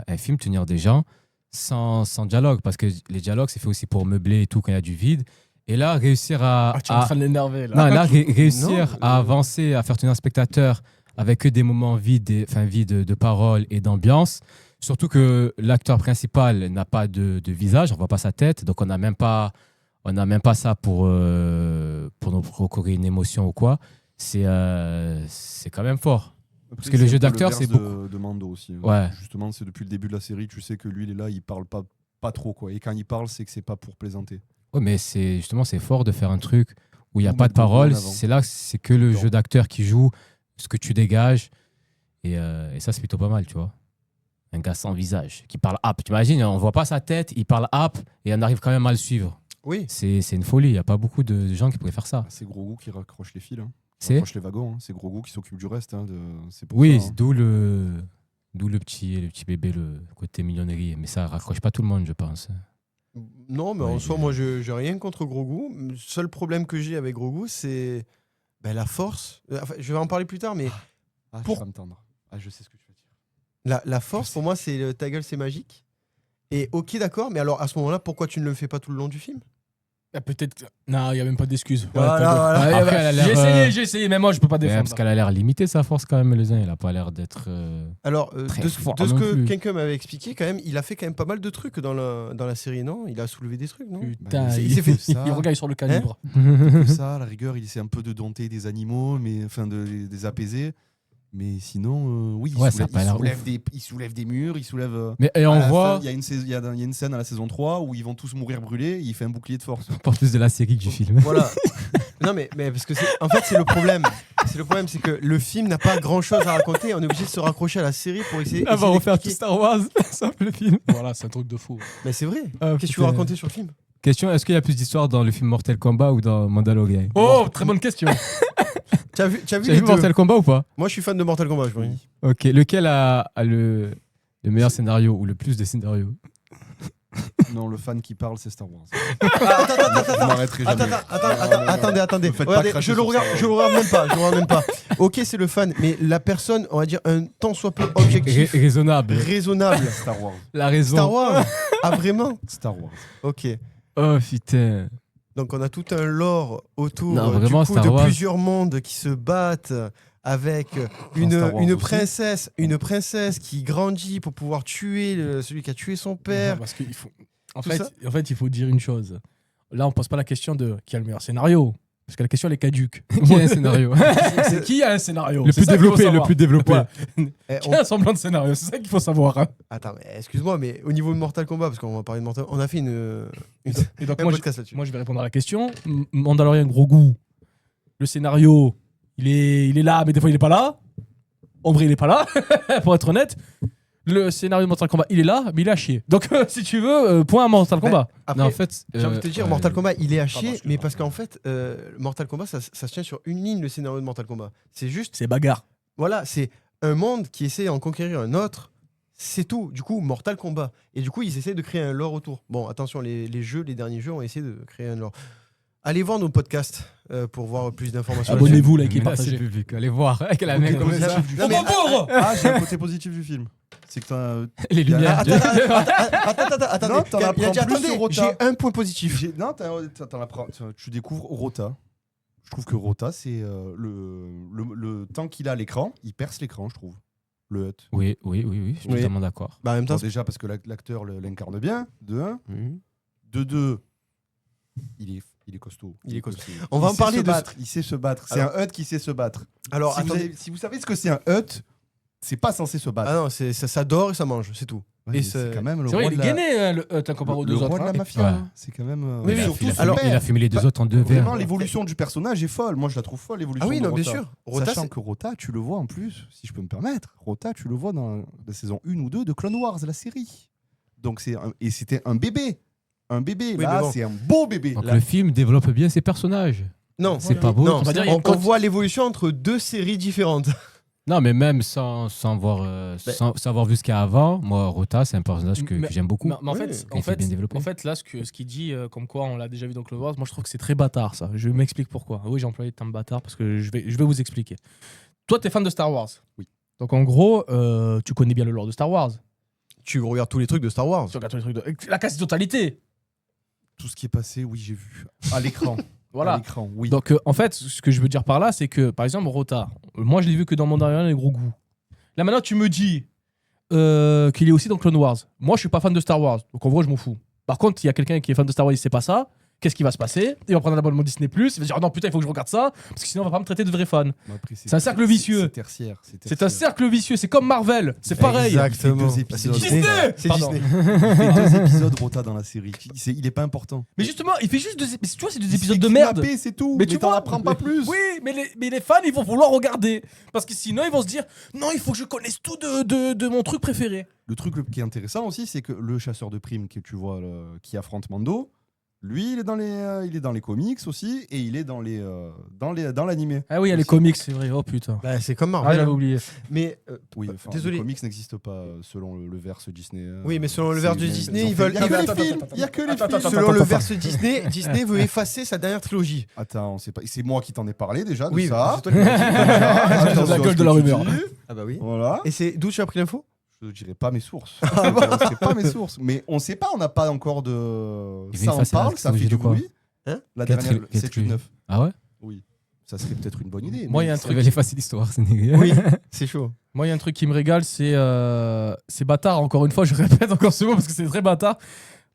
un film, tenir des gens sans dialogue. Parce que les dialogues, c'est fait aussi pour meubler et tout quand il y a du vide. Et là, réussir à. Tu es en train de l'énerver là. Non, là, réussir Non, à avancer, à faire tenir un spectateur avec que des moments vides, vides de paroles et d'ambiance. Surtout que l'acteur principal n'a pas de visage, on voit pas sa tête, donc on n'a même pas ça pour nous procurer une émotion ou quoi. C'est quand même fort. Parce que le jeu d'acteur, c'est beaucoup. de Mando aussi. Ouais. Justement, c'est depuis le début de la série, tu sais que lui, il est là, il parle pas trop quoi. Et quand il parle, c'est que c'est pas pour plaisanter. Ouais, mais c'est fort de faire un truc où il n'y a Ou pas de mettre Goku en paroles. avant. C'est là, c'est que le jeu d'acteur qui joue, ce que tu dégages. Et ça, c'est plutôt pas mal, tu vois. Un gars sans visage, qui parle app. T'imagines, on voit pas sa tête, il parle app et on arrive quand même à le suivre. Oui. C'est une folie. Il n'y a pas beaucoup de gens qui pourraient faire ça. C'est Grogu qui raccroche les fils. Hein. C'est Raccroche les wagons. Hein. C'est Grogu qui s'occupe du reste. Hein, c'est pour Oui, ça, hein. d'où le petit bébé, le côté mignonnerie. Mais ça raccroche pas tout le monde, je pense. Non, mais Ouais, en soi, moi, j'ai rien contre Grogu. Le seul problème que j'ai avec Grogu, c'est la force. Enfin, je vais en parler plus tard, mais Ah, Pour- tu vas me tendre. Ah, je sais ce que tu vas dire. la force, pour moi, c'est ta gueule, c'est magique. Et ok, d'accord, mais alors à ce moment-là, pourquoi tu ne le fais pas tout le long du film? Ah, peut-être. Non, il n'y a même pas d'excuse. Voilà, t'as- voilà. Ouais, Après, elle a l'air, j'ai essayé, mais moi, je peux pas Ouais, défendre. parce qu'elle a l'air limitée, sa force, quand même, les uns. Il a pas l'air d'être. Alors, Très de fort ce non que plus. quelqu'un m'avait expliqué, quand même, il a fait quand même pas mal de trucs dans la série, non? Il a soulevé des trucs, non? Putain, il s'est fait ça. il regarde sur le calibre. Comme ça, à la rigueur, il essaie un peu de dompter des animaux, mais enfin de les apaiser. Mais sinon, oui, Ouais, ça a pas l'air il soulève des murs, il soulève. Mais et À on la voit, fin, il y a une scène à la saison 3 où ils vont tous mourir brûlés, et il fait un bouclier de force. pas plus de la série que du film. Voilà. Non, mais parce que en fait, c'est le problème. C'est le problème, c'est que le film n'a pas grand chose à raconter. On est obligé de se raccrocher à la série pour essayer. Elle va essayer refaire tout d'expliquer. Star Wars, sauf le film. Voilà, c'est un truc de fou. Mais c'est vrai. Ah, Qu'est-ce que tu veux putain. raconter sur le film? Question, est-ce qu'il y a plus d'histoire dans le film Mortal Kombat ou dans Mandalorian? Oh, très bonne question. Tu as vu Tu as les vu deux? Mortal Kombat ou pas? Moi, je suis fan de Mortal Kombat, je vous le dis. Ok, lequel a le meilleur scénario ou le plus de scénarios? Non, le fan qui parle, c'est Star Wars. Attends, Je m'arrêterai jamais. attendez. Ne faites pas Regardez, cracher je le sur regarde, ça. je le regarde même pas. Ok, c'est le fan, mais la personne, on va dire un tant soit peu objectif, Raisonnable. raisonnable. Star Wars. La raison. Star Wars. Ah vraiment? Star Wars. Ok. Oh putain. Donc on a tout un lore autour Non, du vraiment, coup, Star de Wars. plusieurs mondes qui se battent avec Star Wars aussi. une princesse qui grandit pour pouvoir tuer celui qui a tué son père. Parce qu'il faut. En Tout fait, ça. il faut dire une chose. Là, on pose pas la question de qui a le meilleur scénario. Parce que la question, elle est caduque. Qui a un scénario? C'est qui a un scénario? Le C'est plus ça qu'il faut développé, le savoir. plus développé. Ouais. Eh, Qui a un semblant de scénario? C'est ça qu'il faut savoir. Hein. Attends, mais excuse-moi, mais au niveau de Mortal Kombat, parce qu'on va parler de Mortal on a fait Et donc, un moi, podcast là-dessus. moi, je vais répondre à la question. Mandalorian, gros goût. Le scénario, il est là, mais des fois, il est pas là. Ombre, il est pas là, pour être honnête. Le scénario de Mortal Kombat, il est là, mais il est à chier. Donc, si tu veux, point à Mortal Kombat. Après, Non, en fait, j'ai envie de te dire, Mortal Kombat, il est à chier, excuse-moi. mais parce qu'en fait, Mortal Kombat, ça se tient sur une ligne, le scénario de Mortal Kombat. C'est juste, C'est bagarre. voilà, c'est un monde qui essaie d'en conquérir un autre. C'est tout. Du coup, Mortal Kombat. Et du coup, ils essaient de créer un lore autour. Bon, attention, les derniers jeux ont essayé de créer un lore. Allez voir nos podcasts pour voir plus d'informations. Abonnez-vous, likez, mais là, c'est partagez. public. Allez voir. Avec la même. Côté positif du On film. va bourre. Ah, j'ai un côté positif du film. C'est que Les lumières. Attends, attendez. Non, t'en Il a apprends dit, plus attendez, sur Rota. j'ai un point positif. Non, t'en apprends. Tu découvres Rota. Je trouve que Rota, c'est le temps qu'il a à l'écran, il perce l'écran, je trouve. Le Hut. Oui, je suis Oui. totalement d'accord. Bah, en même temps, Bon, déjà parce que l'acteur l'incarne bien, de 1. Mhm. De 2, il est costaud. Il est costaud. Il On va en sait parler se de- battre. Il sait se battre. C'est un Hut qui sait se battre. Alors, Si attendez. si vous savez ce que c'est un Hut, c'est pas censé se battre. Ah non, ça dort et ça mange, c'est tout. Ouais, et mais c'est- c'est quand même le C'est vrai, roi il de est la... gainé, hein, le Hut, comparé aux le deux roi autres. de la hein. mafia. Ouais. hein. C'est quand même. Oui, il, a, surtout il a- alors, il a fumé les deux bah, autres en deux verres. Vraiment, l'évolution du personnage est folle. Moi, je la trouve folle, l'évolution Ah oui, de non, Rota. bien sûr. Rota, Sachant c'est- que Rota, tu le vois en plus, si je peux me permettre, Rota, tu le vois dans la saison 1 ou 2 de Clone Wars, la série. Donc et c'était un bébé. Un bébé. Oui, Là, mais bon. c'est un beau bébé. Donc Là, le film développe bien ses personnages. Non, C'est pas beau. Non, On va dire, il y a une on voit l'évolution entre deux séries différentes. Non, mais même sans avoir vu ce qu'il y a avant, moi, Rota, c'est un personnage que Mais- j'aime beaucoup. Mais en Oui, fait, il est bien développé. là, ce qu'il dit, comme quoi on l'a déjà vu dans Clone Wars, moi je trouve que c'est très bâtard ça. Je m'explique pourquoi. Oui, j'ai employé le terme bâtard parce que je vais vous expliquer. Toi, t'es fan de Star Wars. Oui. Donc en gros, tu connais bien le lore de Star Wars. Tu regardes tous les trucs de Star Wars. Tu regardes tous les trucs de... La quasi-totalité. tout ce qui est passé, oui, j'ai vu. À l'écran. À Voilà. l'écran, oui. Donc en fait, ce que je veux dire par là, c'est que par exemple, Rota, moi je l'ai vu que dans Mandalorian et Gros Goût. Là maintenant, tu me dis qu'il est aussi dans Clone Wars. Moi, je suis pas fan de Star Wars, donc en gros, je m'en fous. Par contre, il y a quelqu'un qui est fan de Star Wars, il sait pas ça. Qu'est-ce qui va se passer? Il va prendre un abonnement Disney+, il va dire non putain, il faut que je regarde ça parce que sinon on va pas me traiter de vrai fan. Mais après, c'est un cercle vicieux. C'est tertiaire. C'est un cercle vicieux, c'est comme Marvel, c'est pareil. Exactement. Il fait deux Bah, c'est épisodes. Disney. Disney C'est Pardon. Disney. Il fait 2 épisodes Rota dans la série. Il est pas important. Mais justement, il fait juste mais tu vois, c'est des Il épisodes se de fait merde. kidnapper, c'est tout. Mais Mais tu t'en vois- apprends pas plus. Oui, mais les fans, ils vont vouloir regarder. Parce que sinon, ils vont se dire non, il faut que je connaisse tout de mon truc préféré. Le truc qui est intéressant aussi, c'est que le chasseur de primes que tu vois qui affronte Mando, lui, il est dans les comics aussi et il est dans l'animé. Ah oui, il y a les Aussi. comics, c'est vrai. Oh putain. Bah, c'est comme Ah, Marvel. j'avais oublié. Mais Oui, enfin, désolé. les comics n'existent pas selon le verse Disney. Oui, mais selon le verse de Disney, ils ont veulent- fait- Il y a que Attends, les films. attends, Il y a que les attends, films. attends, selon le attends. verse Disney, Disney veut effacer sa dernière trilogie. Attends, on sait pas. C'est moi qui t'en ai parlé déjà de Oui, ça. c'est toi qui l'as dit. Attention La à gueule ce de la que tu rumeur. dis. Ah bah oui. Voilà. Et c'est d'où tu as pris l'info? Je ne dirai pas mes sources. Je ne dirai pas mes sources. Mais on ne sait pas, on n'a pas encore de. Il va Ça en effacer la parle, ça fait trilogie du de quoi bruit. Hein La Quelle dernière, tri- quelle 7 trilogie 9. Ah ouais? Oui. Ça serait peut-être une bonne idée. Moi, il y a un mais truc- Ça va effacer l'histoire, c'est négatif. Oui, c'est chaud. Moi, il y a un truc qui me régale, c'est bâtard. Encore une fois, je répète encore ce mot parce que c'est très bâtard.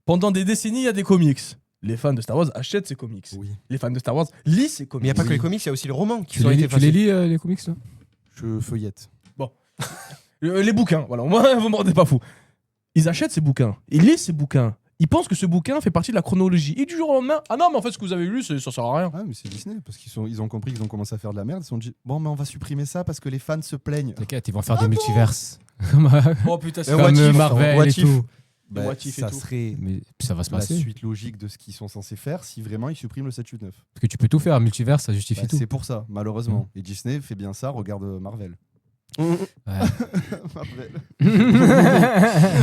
Pendant des décennies, il y a des comics. Les fans de Star Wars achètent ces comics. Oui. Les fans de Star Wars lisent ces Mais il comics. n'y a pas Oui. que les comics, il y a aussi les romans qui Tu ont les été lis, tu les effacés. lis, les comics, là Je feuillette. Les bouquins, voilà, moi, vous me rendez pas fou. Ils achètent ces bouquins, ils lisent ces bouquins, ils pensent que ce bouquin fait partie de la chronologie. Et du jour au lendemain, ah non, mais en fait, ce que vous avez lu, ça sert à rien. Ah, mais c'est Disney, parce ils ont compris qu'ils ont commencé à faire de la merde. Ils se sont dit, bon, mais on va supprimer ça parce que les fans se plaignent. T'inquiète, ils vont faire des multiverses. Oh putain, c'est What Comme if, Marvel what et if. tout. Bah, What if et ça tout. serait Mais ça va se la passer. suite logique de ce qu'ils sont censés faire si vraiment ils suppriment le 7-8-9. Parce que tu peux tout faire, multiverse, ça justifie Bah, tout. c'est pour ça, malheureusement. Et Disney fait bien ça, regarde Marvel. Ouais. Marvel.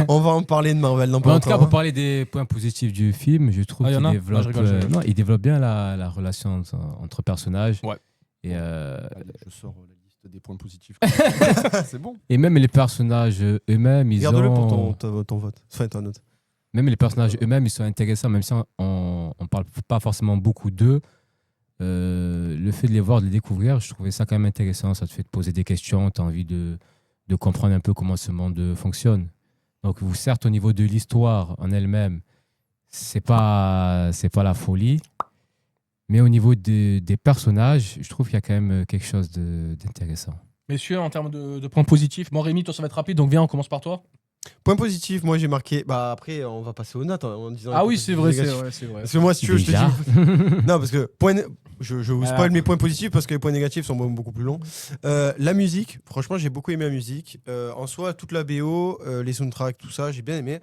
On va en parler de Marvel dans Mais pas en tout cas, longtemps. pour parler des points positifs du film, je trouve Ah, y en qu'il a développe, Non, je rigole, je rigole. non, il développe bien la relation entre personnages. Ouais. Et, Allez, je sors la liste des points positifs. C'est bon. et même les personnages eux-mêmes, ils Garde-le pour ont... ton vote. Enfin, ta note. Même les personnages eux-mêmes, ils sont intéressants, même si on parle pas forcément beaucoup d'eux. Le fait de les voir, de les découvrir, je trouvais ça quand même intéressant. Ça te fait te poser des questions, tu as envie de comprendre un peu comment ce monde fonctionne. Donc, certes, au niveau de l'histoire en elle-même, c'est pas la folie. Mais au niveau des personnages, je trouve qu'il y a quand même quelque chose d'intéressant. Messieurs, en termes de points positifs, bon, Rémi, toi, ça va être rapide, donc viens, on commence par toi. Point positif, moi j'ai marqué. Bah après, on va passer aux notes en disant. Ah oui, c'est vrai, c'est négatifs. vrai, c'est vrai. Parce que moi, si tu veux, je te Déjà. dis. Non, parce que je vous Alors. spoil mes points positifs parce que les points négatifs sont beaucoup plus longs. La musique, franchement, j'ai beaucoup aimé la musique. En soi, toute la BO, les soundtracks, tout ça, j'ai bien aimé.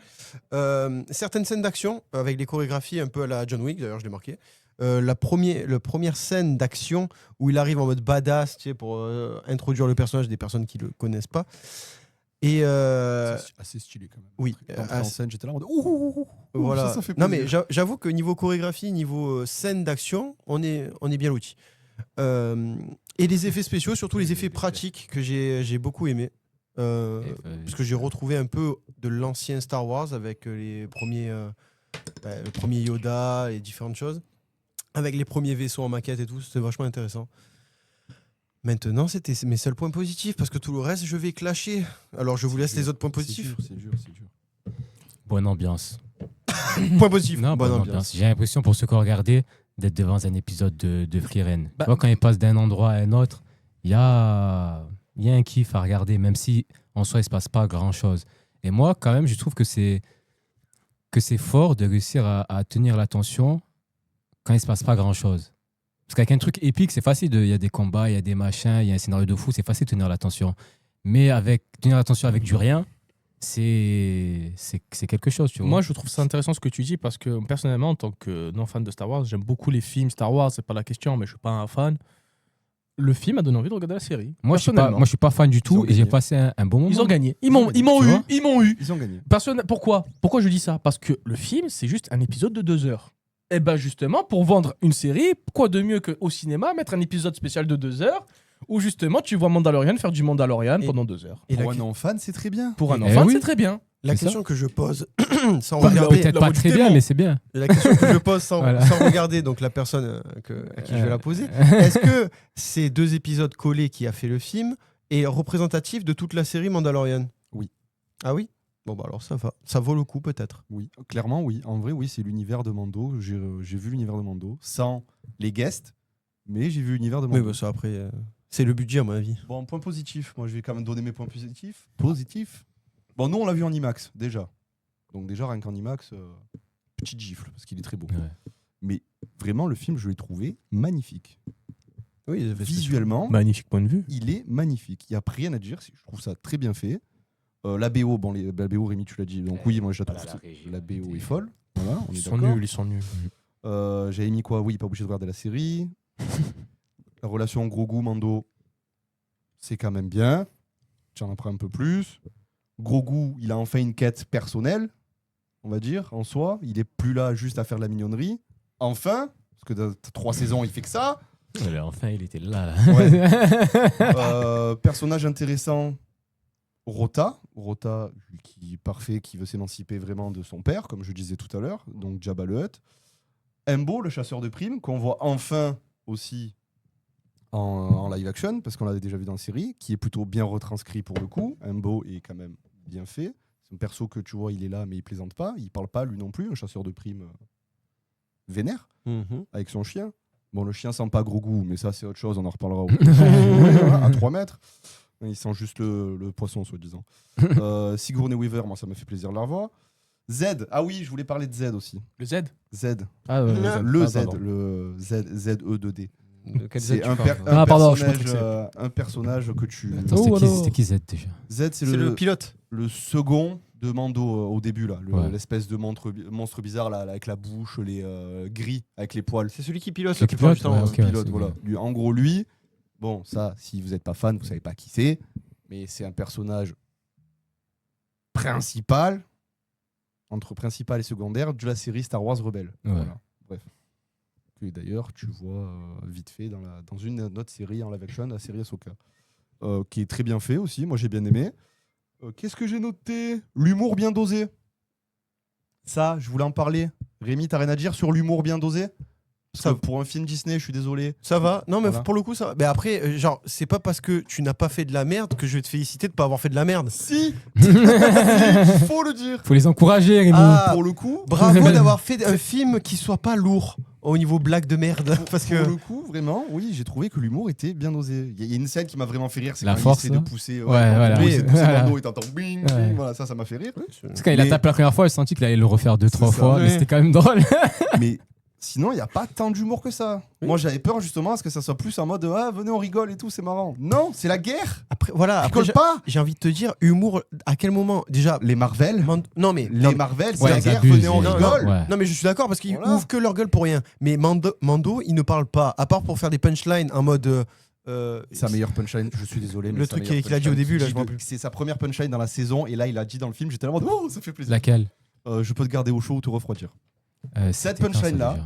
Certaines scènes d'action avec les chorégraphies un peu à la John Wick, d'ailleurs, je l'ai marqué. La première scène d'action où il arrive en mode badass, tu sais, pour introduire le personnage des personnes qui le connaissent pas. Et C'est assez stylé quand même. oui, L'entrée en scène, j'étais là en mode ouh, voilà. ça fait Non plaisir. mais j'avoue que niveau chorégraphie, niveau scène d'action, on est bien l'outil. Et les effets spéciaux, surtout les effets pratiques que j'ai beaucoup aimé. Parce que j'ai retrouvé un peu de l'ancien Star Wars avec le premier Yoda et différentes choses. Avec les premiers vaisseaux en maquette et tout, c'était vachement intéressant. Maintenant, c'était mes seuls points positifs parce que tout le reste, je vais clasher. Alors, je vous laisse les autres points positifs. C'est dur. Bonne ambiance. Point positif. Non, bonne bonne ambiance. ambiance. J'ai l'impression, pour ceux qui ont regardé, d'être devant un épisode de Free Ren. Bah- Tu vois, quand il passe d'un endroit à un autre, il y a un kiff à regarder, même si en soi, il ne se passe pas grand-chose. Et moi, quand même, je trouve que c'est fort de réussir à tenir l'attention quand il ne se passe pas grand-chose. Parce qu'avec un truc épique, c'est facile. Il y a des combats, il y a des machins, il y a un scénario de fou, c'est facile de tenir l'attention. Mais tenir l'attention avec du rien, c'est quelque chose, tu vois. Moi, je trouve ça intéressant ce que tu dis parce que personnellement, en tant que non fan de Star Wars, j'aime beaucoup les films Star Wars, c'est pas la question, mais je suis pas un fan. Le film a donné envie de regarder la série. Moi, je personnellement. suis pas fan du ont tout et j'ai gagné. passé un bon moment. Ils ont gagné. Ils Ils ont m'ont gagné, eu. tu Ils m'ont eu. Ils ont gagné. Pourquoi je dis ça? Parce que le film, c'est juste un épisode de 2 heures. Et ben justement, pour vendre une série, quoi de mieux qu'au cinéma, mettre un épisode spécial de 2 heures où justement tu vois Mandalorian faire du Mandalorian Et- pendant 2 heures. Et Pour la, un non-fan, c'est très bien. Pour un Eh enfant, oui. c'est très bien. la c'est question que je pose sans Bah, regarder. Peut-être la pas voix du très bien, démon. mais c'est bien. La question que je pose sans Voilà. regarder donc la personne à qui je vais la poser. Est-ce que ces 2 épisodes collés qui a fait le film est représentatif de toute la série Mandalorian? Oui. Ah oui? Bon bah alors ça va. Ça vaut le coup peut-être. Oui, clairement, oui. En vrai, oui, c'est l'univers de Mando. J'ai vu l'univers de Mando sans les guests, mais j'ai vu l'univers de Oui Mando. bah ça après c'est le budget à mon avis. Bon, point positif. Moi, je vais quand même donner mes points positifs. Bon, nous, on l'a vu en IMAX, déjà. Donc, déjà, rien qu'en IMAX, petite gifle, parce qu'il est très beau. Ouais. Mais vraiment, le film, je l'ai trouvé magnifique. Oui, Visuellement, Magnifique point de vue. il est magnifique. Il n'y a rien à dire. Je trouve ça très bien fait. La BO, la BO, Rémi, tu l'as dit. Donc, oui, moi, je la trouve. Voilà, la régie, La BO est folle. Voilà, on est Ils sont d'accord. nuls, ils sont nuls. J'avais mis quoi? Oui, pas obligé de regarder la série. La relation Grogu-Mando, c'est quand même bien. Tu en apprends un peu plus. Grogu, il a enfin une quête personnelle, on va dire, en soi. Il est plus là juste à faire de la mignonnerie. Enfin, parce que dans 3 saisons, il fait que ça. Enfin, il était là. Personnage intéressant, Rota, qui est parfait, qui veut s'émanciper vraiment de son père, comme je disais tout à l'heure, donc Jabba le Hutt. Embo, le chasseur de primes, qu'on voit enfin aussi en live action, parce qu'on l'avait déjà vu dans la série, qui est plutôt bien retranscrit pour le coup. Embo est quand même bien fait. C'est un perso que tu vois, il est là, mais il plaisante pas. Il parle pas, lui non plus, un chasseur de primes vénère, avec son chien. Bon, le chien sent pas gros goût, mais ça, c'est autre chose, on en reparlera à 3 mètres. Il sent juste le poisson, soi-disant. Sigourney Weaver, moi, ça me fait plaisir de la revoir. Z, ah oui, je voulais parler de Z aussi. Le Z. Z, Ah, le Z, pardon. le ZE2D. De quel C'est Z tu un, parles Ah, pardon, je pensais un personnage que tu. Attends, Oh, alors. c'était qui Z déjà? Z, c'est C'est le pilote. le second de Mando au début, là. Ouais. L'espèce de monstre bizarre, là, avec la bouche, les gris, avec les poils. C'est celui qui pilote. Celui la qui plupart du pilote, temps. ouais, ok. Pilote, c'est voilà. bien. Lui, en gros, lui, bon, ça, si vous n'êtes pas fan, vous savez pas qui c'est, mais c'est un personnage principal, entre principal et secondaire, de la série Star Wars Rebelle. Ouais. Voilà. Bref. Que d'ailleurs, tu vois vite fait dans une autre série en live action, la série Ahsoka, qui est très bien fait aussi. Moi, j'ai bien aimé. Qu'est-ce que j'ai noté? L'humour bien dosé. Ça, je voulais en parler. Rémi, t'as rien à dire sur l'humour bien dosé? Ça, pour un film Disney, je suis désolé. Ça va. Non, mais Voilà. pour le coup, ça va. Mais après, genre, c'est pas parce que tu n'as pas fait de la merde que je vais te féliciter de pas avoir fait de la merde. Si il faut le dire. Faut les encourager, Rémi. Ah, Pour le coup, bravo d'avoir fait un film qui soit pas lourd au niveau blague de merde. Parce que pour le coup, vraiment, oui, j'ai trouvé que l'humour était bien dosé. Il y a une scène qui m'a vraiment fait rire, c'est La quand force, il essaie de là. pousser, Ouais, voilà. il essaie de pousser Voilà. Mando et t'entends bing, bing, Ouais. voilà, ça m'a fait rire. Parce que quand il a Mais- tapé la première fois, j'ai senti qu'il allait le refaire 2-3 C'est ça, fois, mais ouais. c'était quand même drôle. Mais sinon, il n'y a pas tant d'humour que ça. Oui. Moi, j'avais peur justement à ce que ça soit plus en mode ah, venez, on rigole et tout, c'est marrant. Non, c'est la guerre. après, voilà. Après, Rigole pas. j'ai envie de te dire, humour, à quel moment déjà Les Marvel, Non, mais. les Marvel, c'est Ouais, la ils guerre, abusent, venez, on ils- rigole. Ouais. Non mais je suis d'accord parce qu'ils Voilà. ouvrent que leur gueule pour rien. Mais Mando, il ne parle pas, à part pour faire des punchlines en mode... Sa meilleure punchline, je suis désolé. Mais Le sa truc meilleure qu'il a dit au punchline début, là, qui je m'en dit rappelle. c'est sa première punchline dans la saison et là, il a dit dans le film, j'étais là en mode oh, ça fait plaisir. Laquelle Je peux te garder au chaud ou te refroidir. Cette punchline-là,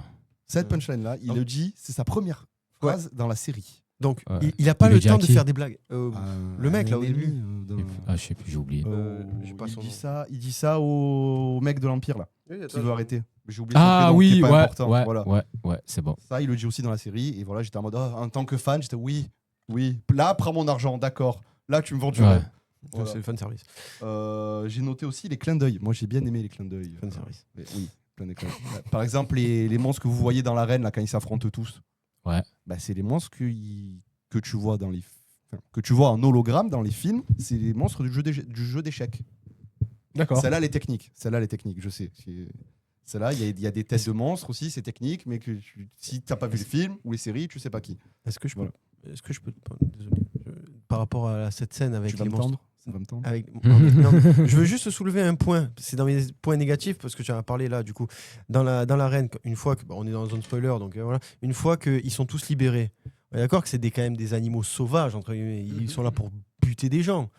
Cette punchline-là, il le dit, c'est sa première phrase dans la série. Donc Ouais. il a pas Il le le dit à temps de qui faire des blagues. Le mec, là, au début. Ah, je sais plus, j'ai oublié. j'ai pas son nom. Il dit ça au mec de l'Empire là, qui veut arrêter. J'ai oublié son Ah prénom, qui oui, est pas ouais, important. ouais, Voilà. ouais, c'est bon. Ça, il le dit aussi dans la série. Et voilà, j'étais en mode, ah, en tant que fan, j'étais oui. Là, prends mon argent, d'accord. Là, tu me vends du Ouais. rêve. Donc, Voilà. c'est le fan service. J'ai noté aussi les clins d'œil. Moi, j'ai bien aimé les clins d'œil. Fan service. Mais oui, plein de clins d'œil. Ouais. Par exemple, les monstres que vous voyez dans l'arène, là, quand ils s'affrontent tous. Ouais. Bah, c'est les monstres que tu vois dans les... que tu vois en hologramme dans les films. C'est les monstres du jeu d'échecs. D'accord. Celle-là, les techniques. Je sais. Celle-là, il y a des têtes de monstres aussi, c'est technique, mais que si t'as pas vu le film ou les séries, tu sais pas qui. Est-ce que je peux... Voilà. Est-ce que je peux... Désolé. Par rapport à cette scène avec Tu vas les me monstres. tendre Ça va me tendre Avec... non, je veux juste soulever un point. C'est dans mes points négatifs parce que tu en as parlé là, du coup. Dans l'arène, une fois que. On est dans la zone spoiler, donc voilà. Une fois qu'ils sont tous libérés, on est d'accord que c'est quand même des animaux sauvages, entre guillemets. Ils sont là pour buter des gens.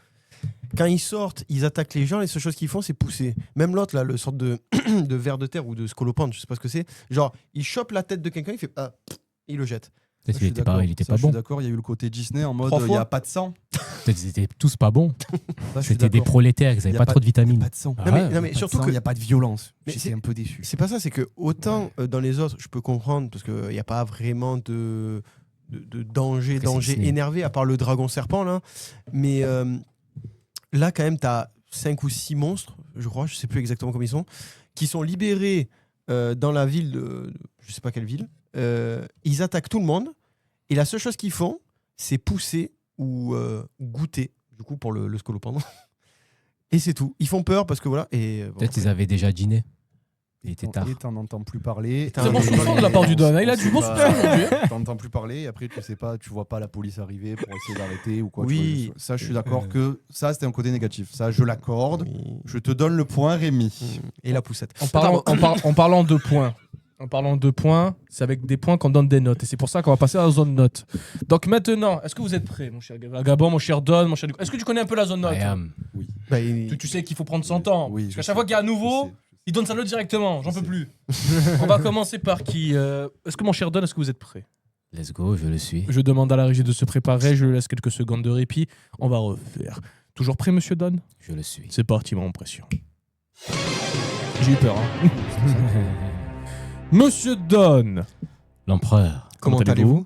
Quand ils sortent, ils attaquent les gens, les seules choses qu'ils font, c'est pousser. Même l'autre, là, le sorte de ver de terre ou de scolopendre, je sais pas ce que c'est. Genre, il chope la tête de quelqu'un, il fait. Ah, il le jette. Peut-être Je qu'il suis était pas, d'accord. il était Ça, pas je suis bon. d'accord, il y a eu le côté Disney en mode 3 il n'y fois. a pas de sang. Peut-être qu'ils étaient tous pas bons. Ça, je suis C'était des d'accord. prolétaires, ils Y avaient a pas pas- trop de Il n'y a vitamines. pas de sang. Ah Non, mais, ouais. non, mais surtout il que. n'y a pas de violence. Mais J'étais un peu déçu. C'est pas ça, c'est que autant dans les autres, je peux comprendre parce qu'il n'y a pas vraiment de danger Après, c'est Disney. énervé, à part le dragon serpent là. Mais là, quand même, tu as 5 ou 6 monstres, je crois, je sais plus exactement combien ils sont, qui sont libérés dans la ville de. Je sais pas quelle ville. Ils attaquent tout le monde. Et la seule chose qu'ils font, c'est pousser ou goûter, du coup, pour le scolopendre. Et c'est tout. Ils font peur parce que voilà. Et, bon, Peut-être qu'ils avaient déjà dîné. Il était tard. Et t'en entends plus parler. C'est bon Et- soupçon de la part du Don, hein. Il a on du sait bon pas- soupçon aujourd'hui, T'en entends plus parler. Et après, tu sais pas, tu vois pas la police arriver pour essayer d'arrêter ou quoi. Oui. tu vois, ça, je suis d'accord que ça, c'était un côté négatif. Ça, je l'accorde. oui. Je te donne le point, Rémi. Et la poussette. En parlant de points. En parlant de points, c'est avec des points qu'on donne des notes. Et c'est pour ça qu'on va passer à la zone note. Donc maintenant, est-ce que vous êtes prêts, mon cher Gabon, mon cher Don, mon cher Nico? Est-ce que tu connais un peu la zone note? Bah, Tu sais qu'il faut prendre son temps. Oui, Parce je qu'à sais. chaque fois qu'il y a un nouveau, Je sais. il donne sa note directement. J'en Je peux sais. plus. On va commencer par qui Est-ce que mon cher Don, est-ce que vous êtes prêts? Let's go, je le suis. Je demande à la régie de se préparer. Je lui laisse quelques secondes de répit. On va refaire. Toujours prêt, monsieur Don? Je le suis. C'est parti, mon pression. J'ai eu peur, hein. Monsieur Don, L'empereur. comment allez-vous?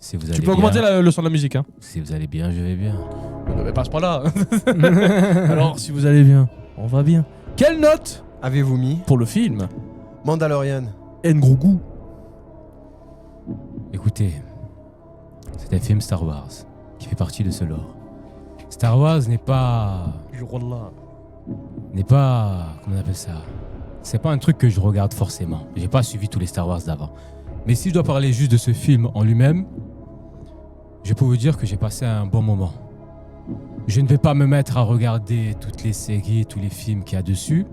Si vous allez tu peux bien, augmenter le son de la musique, hein? Si vous allez bien, je vais bien. Mais pas à ce point-là. Alors, si vous allez bien, on va bien. Quelle note Avez-vous mis pour le film Mandalorian? N'Grogu? Écoutez, c'est un film Star Wars qui fait partie de ce lore. Star Wars n'est pas... Comment on appelle ça? C'est pas un truc que je regarde forcément. J'ai pas suivi tous les Star Wars d'avant. Mais si je dois parler juste de ce film en lui-même, je peux vous dire que j'ai passé un bon moment. Je ne vais pas me mettre à regarder toutes les séries, tous les films qu'il y a dessus,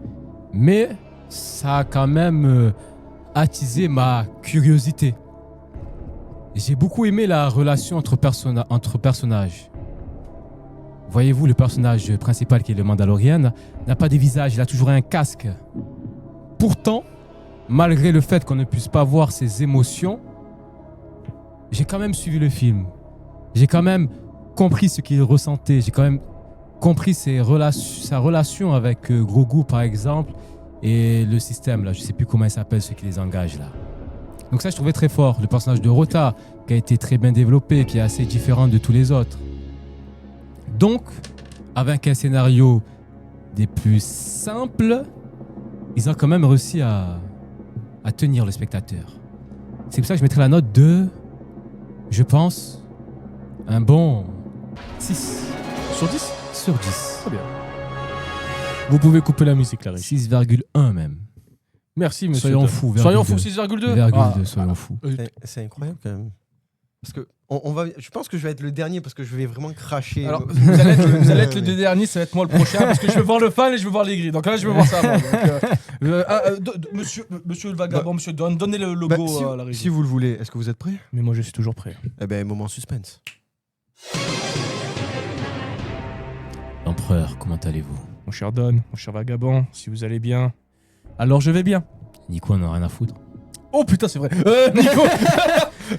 mais ça a quand même attisé ma curiosité. J'ai beaucoup aimé la relation entre personnages. Voyez-vous, le personnage principal qui est le Mandalorian n'a pas de visage, il a toujours un casque. Pourtant, malgré le fait qu'on ne puisse pas voir ses émotions, j'ai quand même suivi le film. J'ai quand même compris ce qu'il ressentait. J'ai quand même compris sa relation avec Grogu, par exemple, et le système, là. Je ne sais plus comment il s'appelle, ceux qui les engagent, là. Donc ça, je trouvais très fort. Le personnage de Rota, qui a été très bien développé, qui est assez différent de tous les autres. Donc, avec un scénario des plus simples, ils ont quand même réussi à tenir le spectateur. C'est pour ça que je mettrais la note de, je pense, un bon 6 Sur 10 sur 10. Très bien. Vous pouvez couper la musique, la régie. 6,1 même. Merci, monsieur. Soyons fous. Soyons fous, 6,2. 6,2, soyons fous. C'est incroyable quand même. Parce que je pense que je vais être le dernier parce que je vais vraiment cracher. Alors, vous allez être le deux derniers, ça va être moi le prochain parce que je veux voir le fan et je veux voir les grilles. Donc là, je veux voir ça. Moi. Donc, monsieur le vagabond, monsieur Don, donnez le logo à la régie. Si vous le voulez, est-ce que vous êtes prêts? Mais moi, je suis toujours prêt. Eh ben, moment suspense. L'empereur, comment allez-vous? Mon cher Don, mon cher vagabond, si vous allez bien, alors je vais bien. Nico, on n'a rien à foutre. Oh putain, c'est vrai. Nico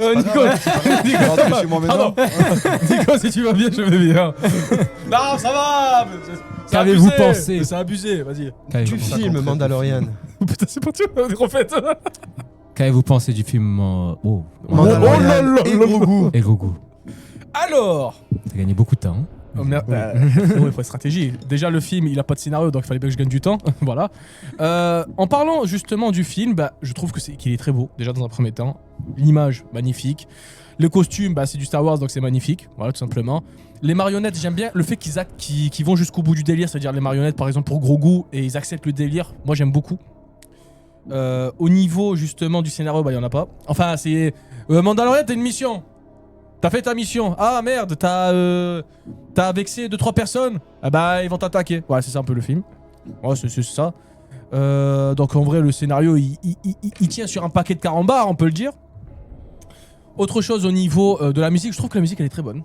Rentrez chez moi maintenant. Nico, si tu vas bien, je vais bien. Non, ça va. Qu'avez-vous pensé? C'est abusé, vas-y. Du film Mandalorian. Putain, c'est pas tout, refaites. Qu'avez-vous pensé du film Mandalorian et Grogu. et Grogu? Alors, T'as gagné beaucoup de temps. Hein. oh merde, il faut une stratégie. Déjà, le film, il a pas de scénario, donc il fallait bien que je gagne du temps. Voilà. En parlant justement du film, je trouve qu'il est très beau, déjà dans un premier temps. L'image, magnifique. Le costume, c'est du Star Wars, donc c'est magnifique. Voilà, tout simplement. Les marionnettes, j'aime bien le fait qu'ils vont jusqu'au bout du délire, c'est-à-dire les marionnettes, par exemple, pour Grogu, et ils acceptent le délire. Moi, j'aime beaucoup. Au niveau, justement, du scénario, il y en a pas. Enfin, c'est... Mandalorian, t'as une mission. T'as fait ta mission. Ah merde, t'as vexé 2-3 personnes. Ah bah ils vont t'attaquer. Ouais, c'est ça un peu le film. Ouais, c'est ça. Donc en vrai, le scénario, il tient sur un paquet de carambars, on peut le dire. Autre chose au niveau de la musique, je trouve que la musique elle est très bonne.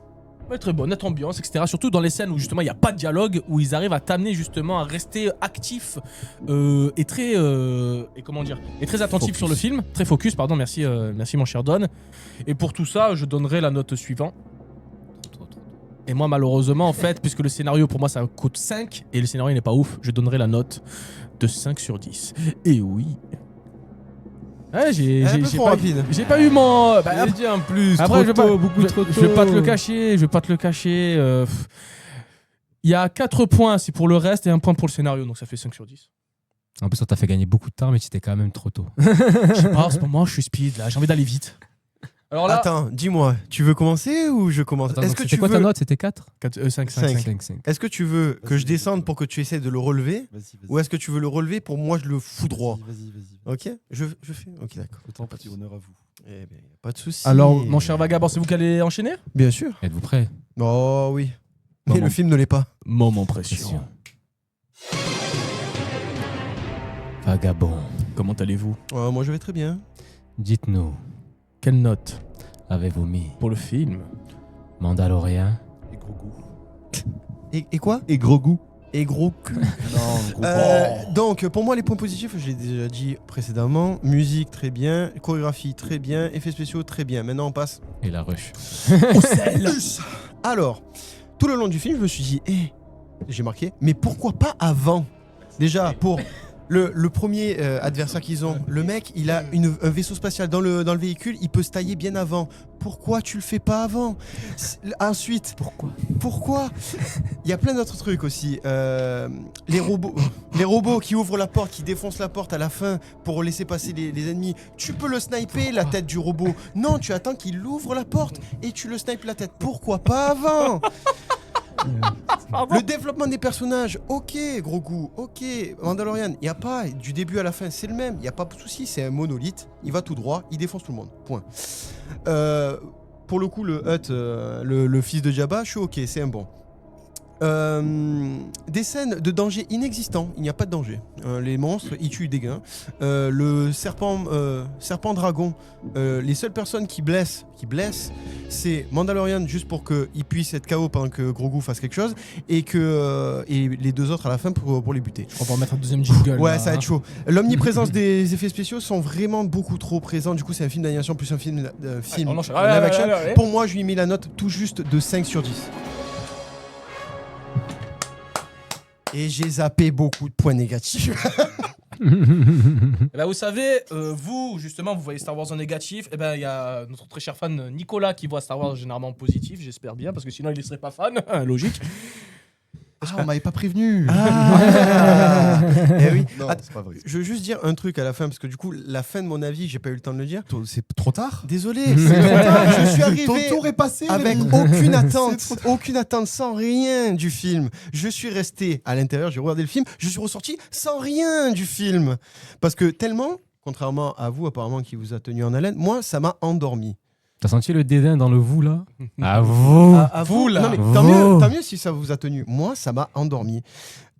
Elle est très bonne, nette ambiance, etc. Surtout dans les scènes où justement il n'y a pas de dialogue, où ils arrivent à t'amener justement à rester actif et très attentif sur le film. Très focus, pardon, merci mon cher Don. Et pour tout ça, je donnerai la note suivante. Et moi, malheureusement, en fait, puisque le scénario pour moi ça coûte 5 et le scénario n'est pas ouf, je donnerai la note de 5 sur 10. Et oui. Ouais, j'ai pas eu mon. J'ai dit en plus. Après, trop tôt, beaucoup trop tôt. Je vais pas te le cacher. Il y a 4 points, c'est pour le reste, et 1 point pour le scénario, donc ça fait 5 sur 10. En plus, on t'a fait gagner beaucoup de temps, mais c'était quand même trop tôt. Je sais pas, en ce moment, je suis speed, là, j'ai envie d'aller vite. Alors là, attends, dis-moi, tu veux commencer ou je commence? Est-ce que c'était quoi ta note? C'était 4 5. Est-ce que tu veux que je descende pour que tu essaies de le relever? Vas-y. Ou est-ce que tu veux le relever pour moi je le fous droit? Vas-y. Ok, je fais. Ok, d'accord. Autant pas de honneur à vous. Eh ben, pas de soucis. alors, mon cher vagabond, c'est vous qui allez enchaîner? Bien sûr. Êtes-vous prêts? Oh oui. Mais Moment. le film ne l'est pas. Moment pression. Vagabond, Comment allez-vous? Moi je vais très bien. dites-nous, Quelle note avez-vous mis pour le film? Mandalorian? Et gros goût. Et quoi? Et gros goût. Et gros cul. Non, gros Donc pour moi les points positifs, je l'ai déjà dit précédemment. Musique très bien, chorégraphie très bien, effets spéciaux très bien. Maintenant on passe Et la rush. Au sel. Alors, tout le long du film, je me suis dit, j'ai marqué, mais pourquoi pas avant? Déjà, pour le premier adversaire qu'ils ont, le mec, il a un vaisseau spatial dans le véhicule, il peut se tailler bien avant. Pourquoi tu le fais pas avant? Ensuite, pourquoi il y a plein d'autres trucs aussi. Les robots qui ouvrent la porte, qui défoncent la porte à la fin pour laisser passer les ennemis. Tu peux le sniper, la tête du robot. Non, tu attends qu'il ouvre la porte et tu le snipes la tête. Pourquoi pas avant? Le développement des personnages, ok, gros goût, ok. Mandalorian, il n'y a pas, du début à la fin, c'est le même, il n'y a pas de souci, c'est un monolithe, il va tout droit, il défonce tout le monde, point. Pour le coup, le Hutt, le fils de Jabba, je suis ok, c'est un bon. Des scènes de danger inexistants, il n'y a pas de danger. Les monstres, ils tuent des gains. Le serpent dragon, les seules personnes qui blessent, c'est Mandalorian juste pour qu'il puisse être KO pendant que Grogu fasse quelque chose et les deux autres à la fin pour les buter. On va en mettre un deuxième jingle. Ouais, là, ça va être chaud. L'omniprésence des effets spéciaux sont vraiment beaucoup trop présents. Du coup, c'est un film d'animation plus un film on enchaîne. live action. Allez. Pour moi, je lui ai mis la note tout juste de 5 sur 10. Et j'ai zappé beaucoup de points négatifs. Eh ben, vous savez, vous, justement, vous voyez Star Wars en négatif. Eh ben, il y a notre très cher fan Nicolas qui voit Star Wars généralement en positif, j'espère bien, parce que sinon il ne serait pas fan. Logique. On m'avait pas prévenu. Eh oui. Non, c'est pas vrai. Je veux juste dire un truc à la fin, parce que du coup, la fin de mon avis, j'ai pas eu le temps de le dire. C'est trop tard. Désolé, c'est trop tard. Je suis arrivé Ton tour est passé. avec Rémi. aucune attente, sans rien du film. Je suis resté à l'intérieur, j'ai regardé le film, je suis ressorti sans rien du film. Parce que tellement, contrairement à vous apparemment qui vous a tenu en haleine, moi, ça m'a endormi. T'as senti le dédain dans le vous là? À vous. À vous, là. Non, mais Vous. tant mieux si ça vous a tenu. Moi, ça m'a endormi.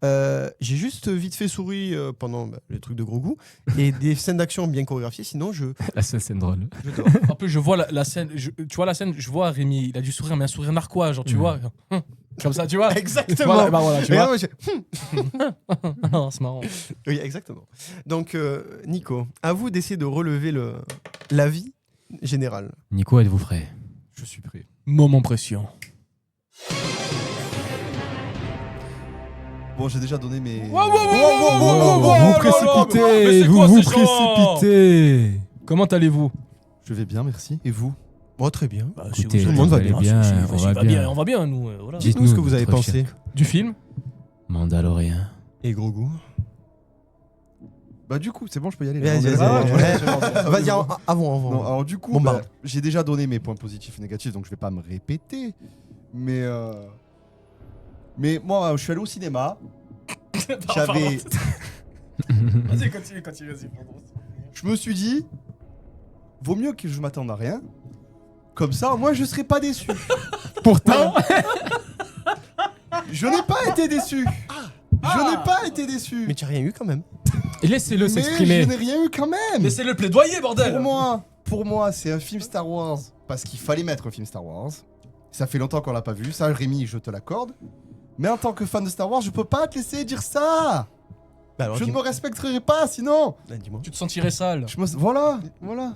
J'ai juste vite fait souri pendant les trucs de gros goût et des scènes d'action bien chorégraphiées. Sinon, La seule scène drôle. je dors. En plus, je vois la scène. Tu vois la scène, je vois Rémi, il a du sourire, mais un sourire narquois, genre, tu vois. Comme ça, tu vois. Exactement. Voilà, bah voilà, tu Et vois. là, moi, j'ai- Non, c'est marrant. Oui, exactement. Donc, Nico, à vous d'essayer de relever l'avis général. Nico, êtes-vous prêt? Je suis prêt. Moment pression. Bon, j'ai déjà donné mes. Vous précipitez, vous précipitez. Comment allez-vous? Je vais bien, merci. Et vous? Oh, très bien. Écoutez, tout le monde va bien. On va bien. On va bien, nous. Voilà. Dites- Dites-nous ce que vous avez notre pensé. Du film. Mandalorian. Et gros goût. Bah, du coup, c'est bon, je peux y aller. Vas-y, Vas-y, avant. Non, alors du coup, Bombarde. j'ai déjà donné mes points positifs et négatifs, donc je vais pas me répéter. Mais moi, je suis allé au cinéma. J'avais. Vas-y, continue, vas-y. Je me suis dit, vaut mieux que je m'attende à rien. Comme ça, moi, je serai pas déçu. Pourtant, Je n'ai pas été déçu. Je n'ai pas été déçu. Mais tu n'as rien eu quand même. laissez-le Mais s'exprimer. je n'ai rien eu quand même. Mais c'est le plaidoyer, bordel. Pour moi, c'est un film Star Wars parce qu'il fallait mettre un film Star Wars. Ça fait longtemps qu'on l'a pas vu. Ça, Rémi, je te l'accorde. Mais en tant que fan de Star Wars, je peux pas te laisser dire ça. Bah alors, Je ne me respecterai pas sinon. dis-moi. Tu te sentirais sale. Voilà.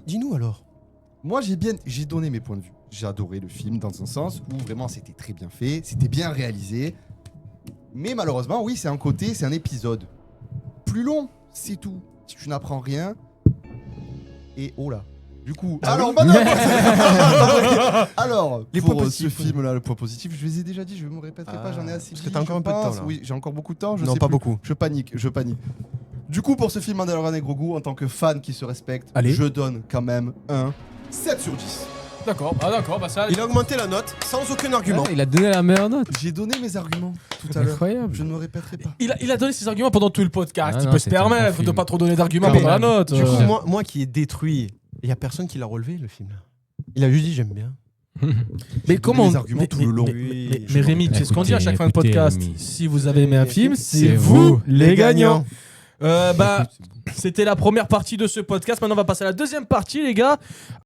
Dis-nous alors. Moi, j'ai donné mes points de vue. J'ai adoré le film dans un sens où vraiment c'était très bien fait, c'était bien réalisé. Mais malheureusement, oui, c'est un épisode plus long, c'est tout. Si tu n'apprends rien. Et oh là. Du coup, alors, alors, Les pour points ce positifs, film-là, le point positif, je les ai déjà dit, je me répéterai pas, j'en ai assez parce dit. que t'as encore un peu de temps, là. Oui, j'ai encore beaucoup de temps. Non, pas beaucoup. Je panique. Du coup, pour ce film Mandalorian et Grogu, en tant que fan qui se respecte, Allez. je donne quand même un 7 sur 10. D'accord, bah ça. Il a augmenté la note sans aucun argument. Il a donné la meilleure note. J'ai donné mes arguments tout à l'heure. Incroyable. Je ne me répéterai pas. Il a donné ses arguments pendant tout le podcast. Ah il non, peut se c'était un bon permettre de film. pas trop donner d'arguments Mais pendant la note. Du coup, moi qui ai détruit, il y a personne qui l'a relevé le film. Il a juste dit j'aime bien. Mais comment les arguments tout le long. Mais Rémi, c'est ce qu'on dit à chaque fin de Écoutez, podcast. Rémi. Si vous avez aimé un film, c'est C'est vous vous, les les gagnants. gagnants. C'était la première partie de ce podcast. Maintenant, on va passer à la deuxième partie, les gars.